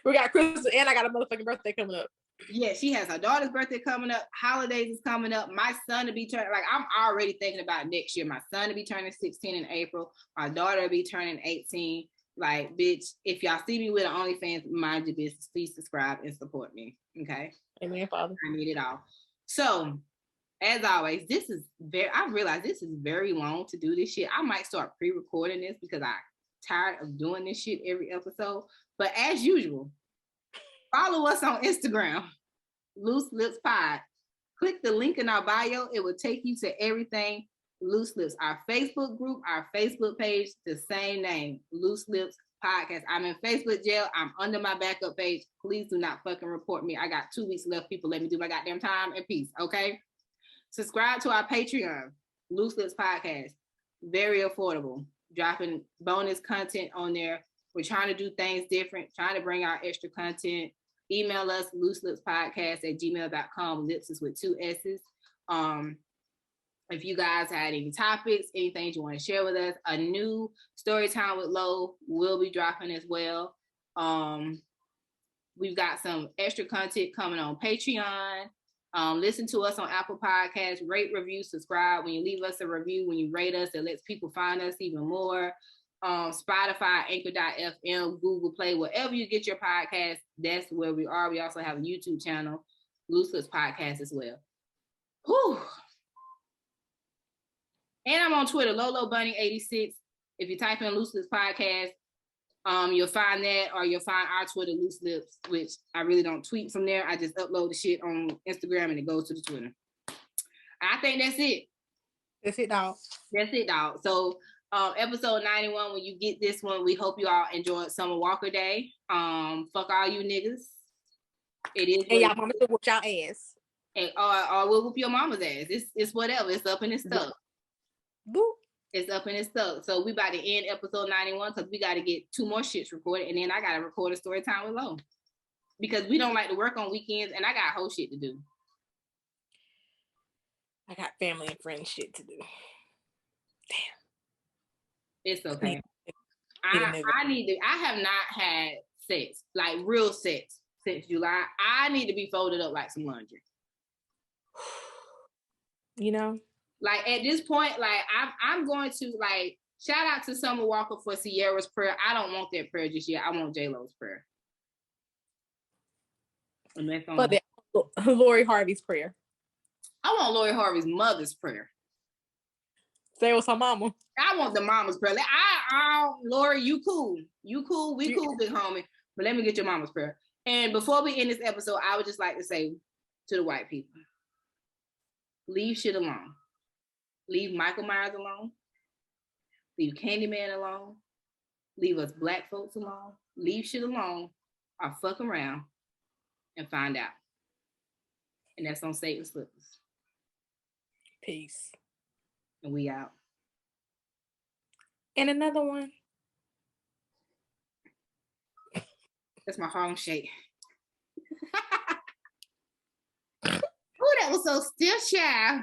we got Christmas and I got a motherfucking birthday coming up. Yeah, she has her daughter's birthday coming up. Holidays is coming up. My son to be turning, like, I'm already thinking about next year. My son to be turning 16 in April. My daughter to be turning 18. Like, bitch, if y'all see me with an OnlyFans, mind your business. Please subscribe and support me. Okay. Amen, Father. I need it all. So, as always, I realize this is very long to do this shit. I might start pre-recording this because I'm tired of doing this shit every episode. But as usual, follow us on Instagram, Loose Lips Pod. Click the link in our bio. It will take you to everything Loose Lips. Our Facebook group, our Facebook page, the same name, Loose Lips Podcast. I'm in Facebook jail. I'm under my backup page. Please do not fucking report me. I got 2 weeks left. People, let me do my goddamn time and peace, okay? Subscribe to our Patreon, Loose Lips Podcast. Very affordable. Dropping bonus content on there. We're trying to do things different, trying to bring out extra content. Email us, looselipspodcast@gmail.com. Lips is with 2 S's. If you guys had any topics, anything you want to share with us, a new story time with Lo will be dropping as well. We've got some extra content coming on Patreon. Listen to us on Apple Podcasts, rate, review, subscribe. When you leave us a review, when you rate us, it lets people find us even more. Spotify, Anchor.fm, Google Play, wherever you get your podcast, that's where we are. We also have a YouTube channel, Loose Lips Podcast as well. Whew. And I'm on Twitter, Lolo Bunny 86. If you type in Loose Lips Podcast, you'll find that, or you'll find our Twitter, Loose Lips, which I really don't tweet from there. I just upload the shit on Instagram and it goes to the Twitter. I think that's it. That's it, dog. That's it, dog. So episode 91, when you get this one, we hope you all enjoyed Summer Walker Day. Fuck all you niggas. It is. And y'all mama whoop y'all ass. And or we'll whoop your mama's ass. It's whatever. It's up and it's stuck. Boop. It's up and it's stuck. So we about to end episode 91 because we got to get 2 more shits recorded, and then I got to record a story time with Lo because we don't like to work on weekends, and I got whole shit to do. I got family and friends shit to do. Damn. It's okay. I have not had sex, like real sex, since July. I need to be folded up like some laundry. You know? Like at this point, like I'm going to like shout out to Summer Walker for Sierra's prayer. I don't want that prayer just yet. I want J-Lo's prayer. But Lori Harvey's prayer. I want Lori Harvey's mother's prayer. Say it was her mama. I want the mama's prayer. Like, Lori, you cool. You cool. We cool, big homie. But let me get your mama's prayer. And before we end this episode, I would just like to say to the white people, leave shit alone. Leave Michael Myers alone. Leave Candyman alone. Leave us black folks alone. Leave shit alone or fuck around and find out. And that's on Satan Slippers. Peace. And we out. And another one. That's my Harlem Shake. Oh, that was so still, child.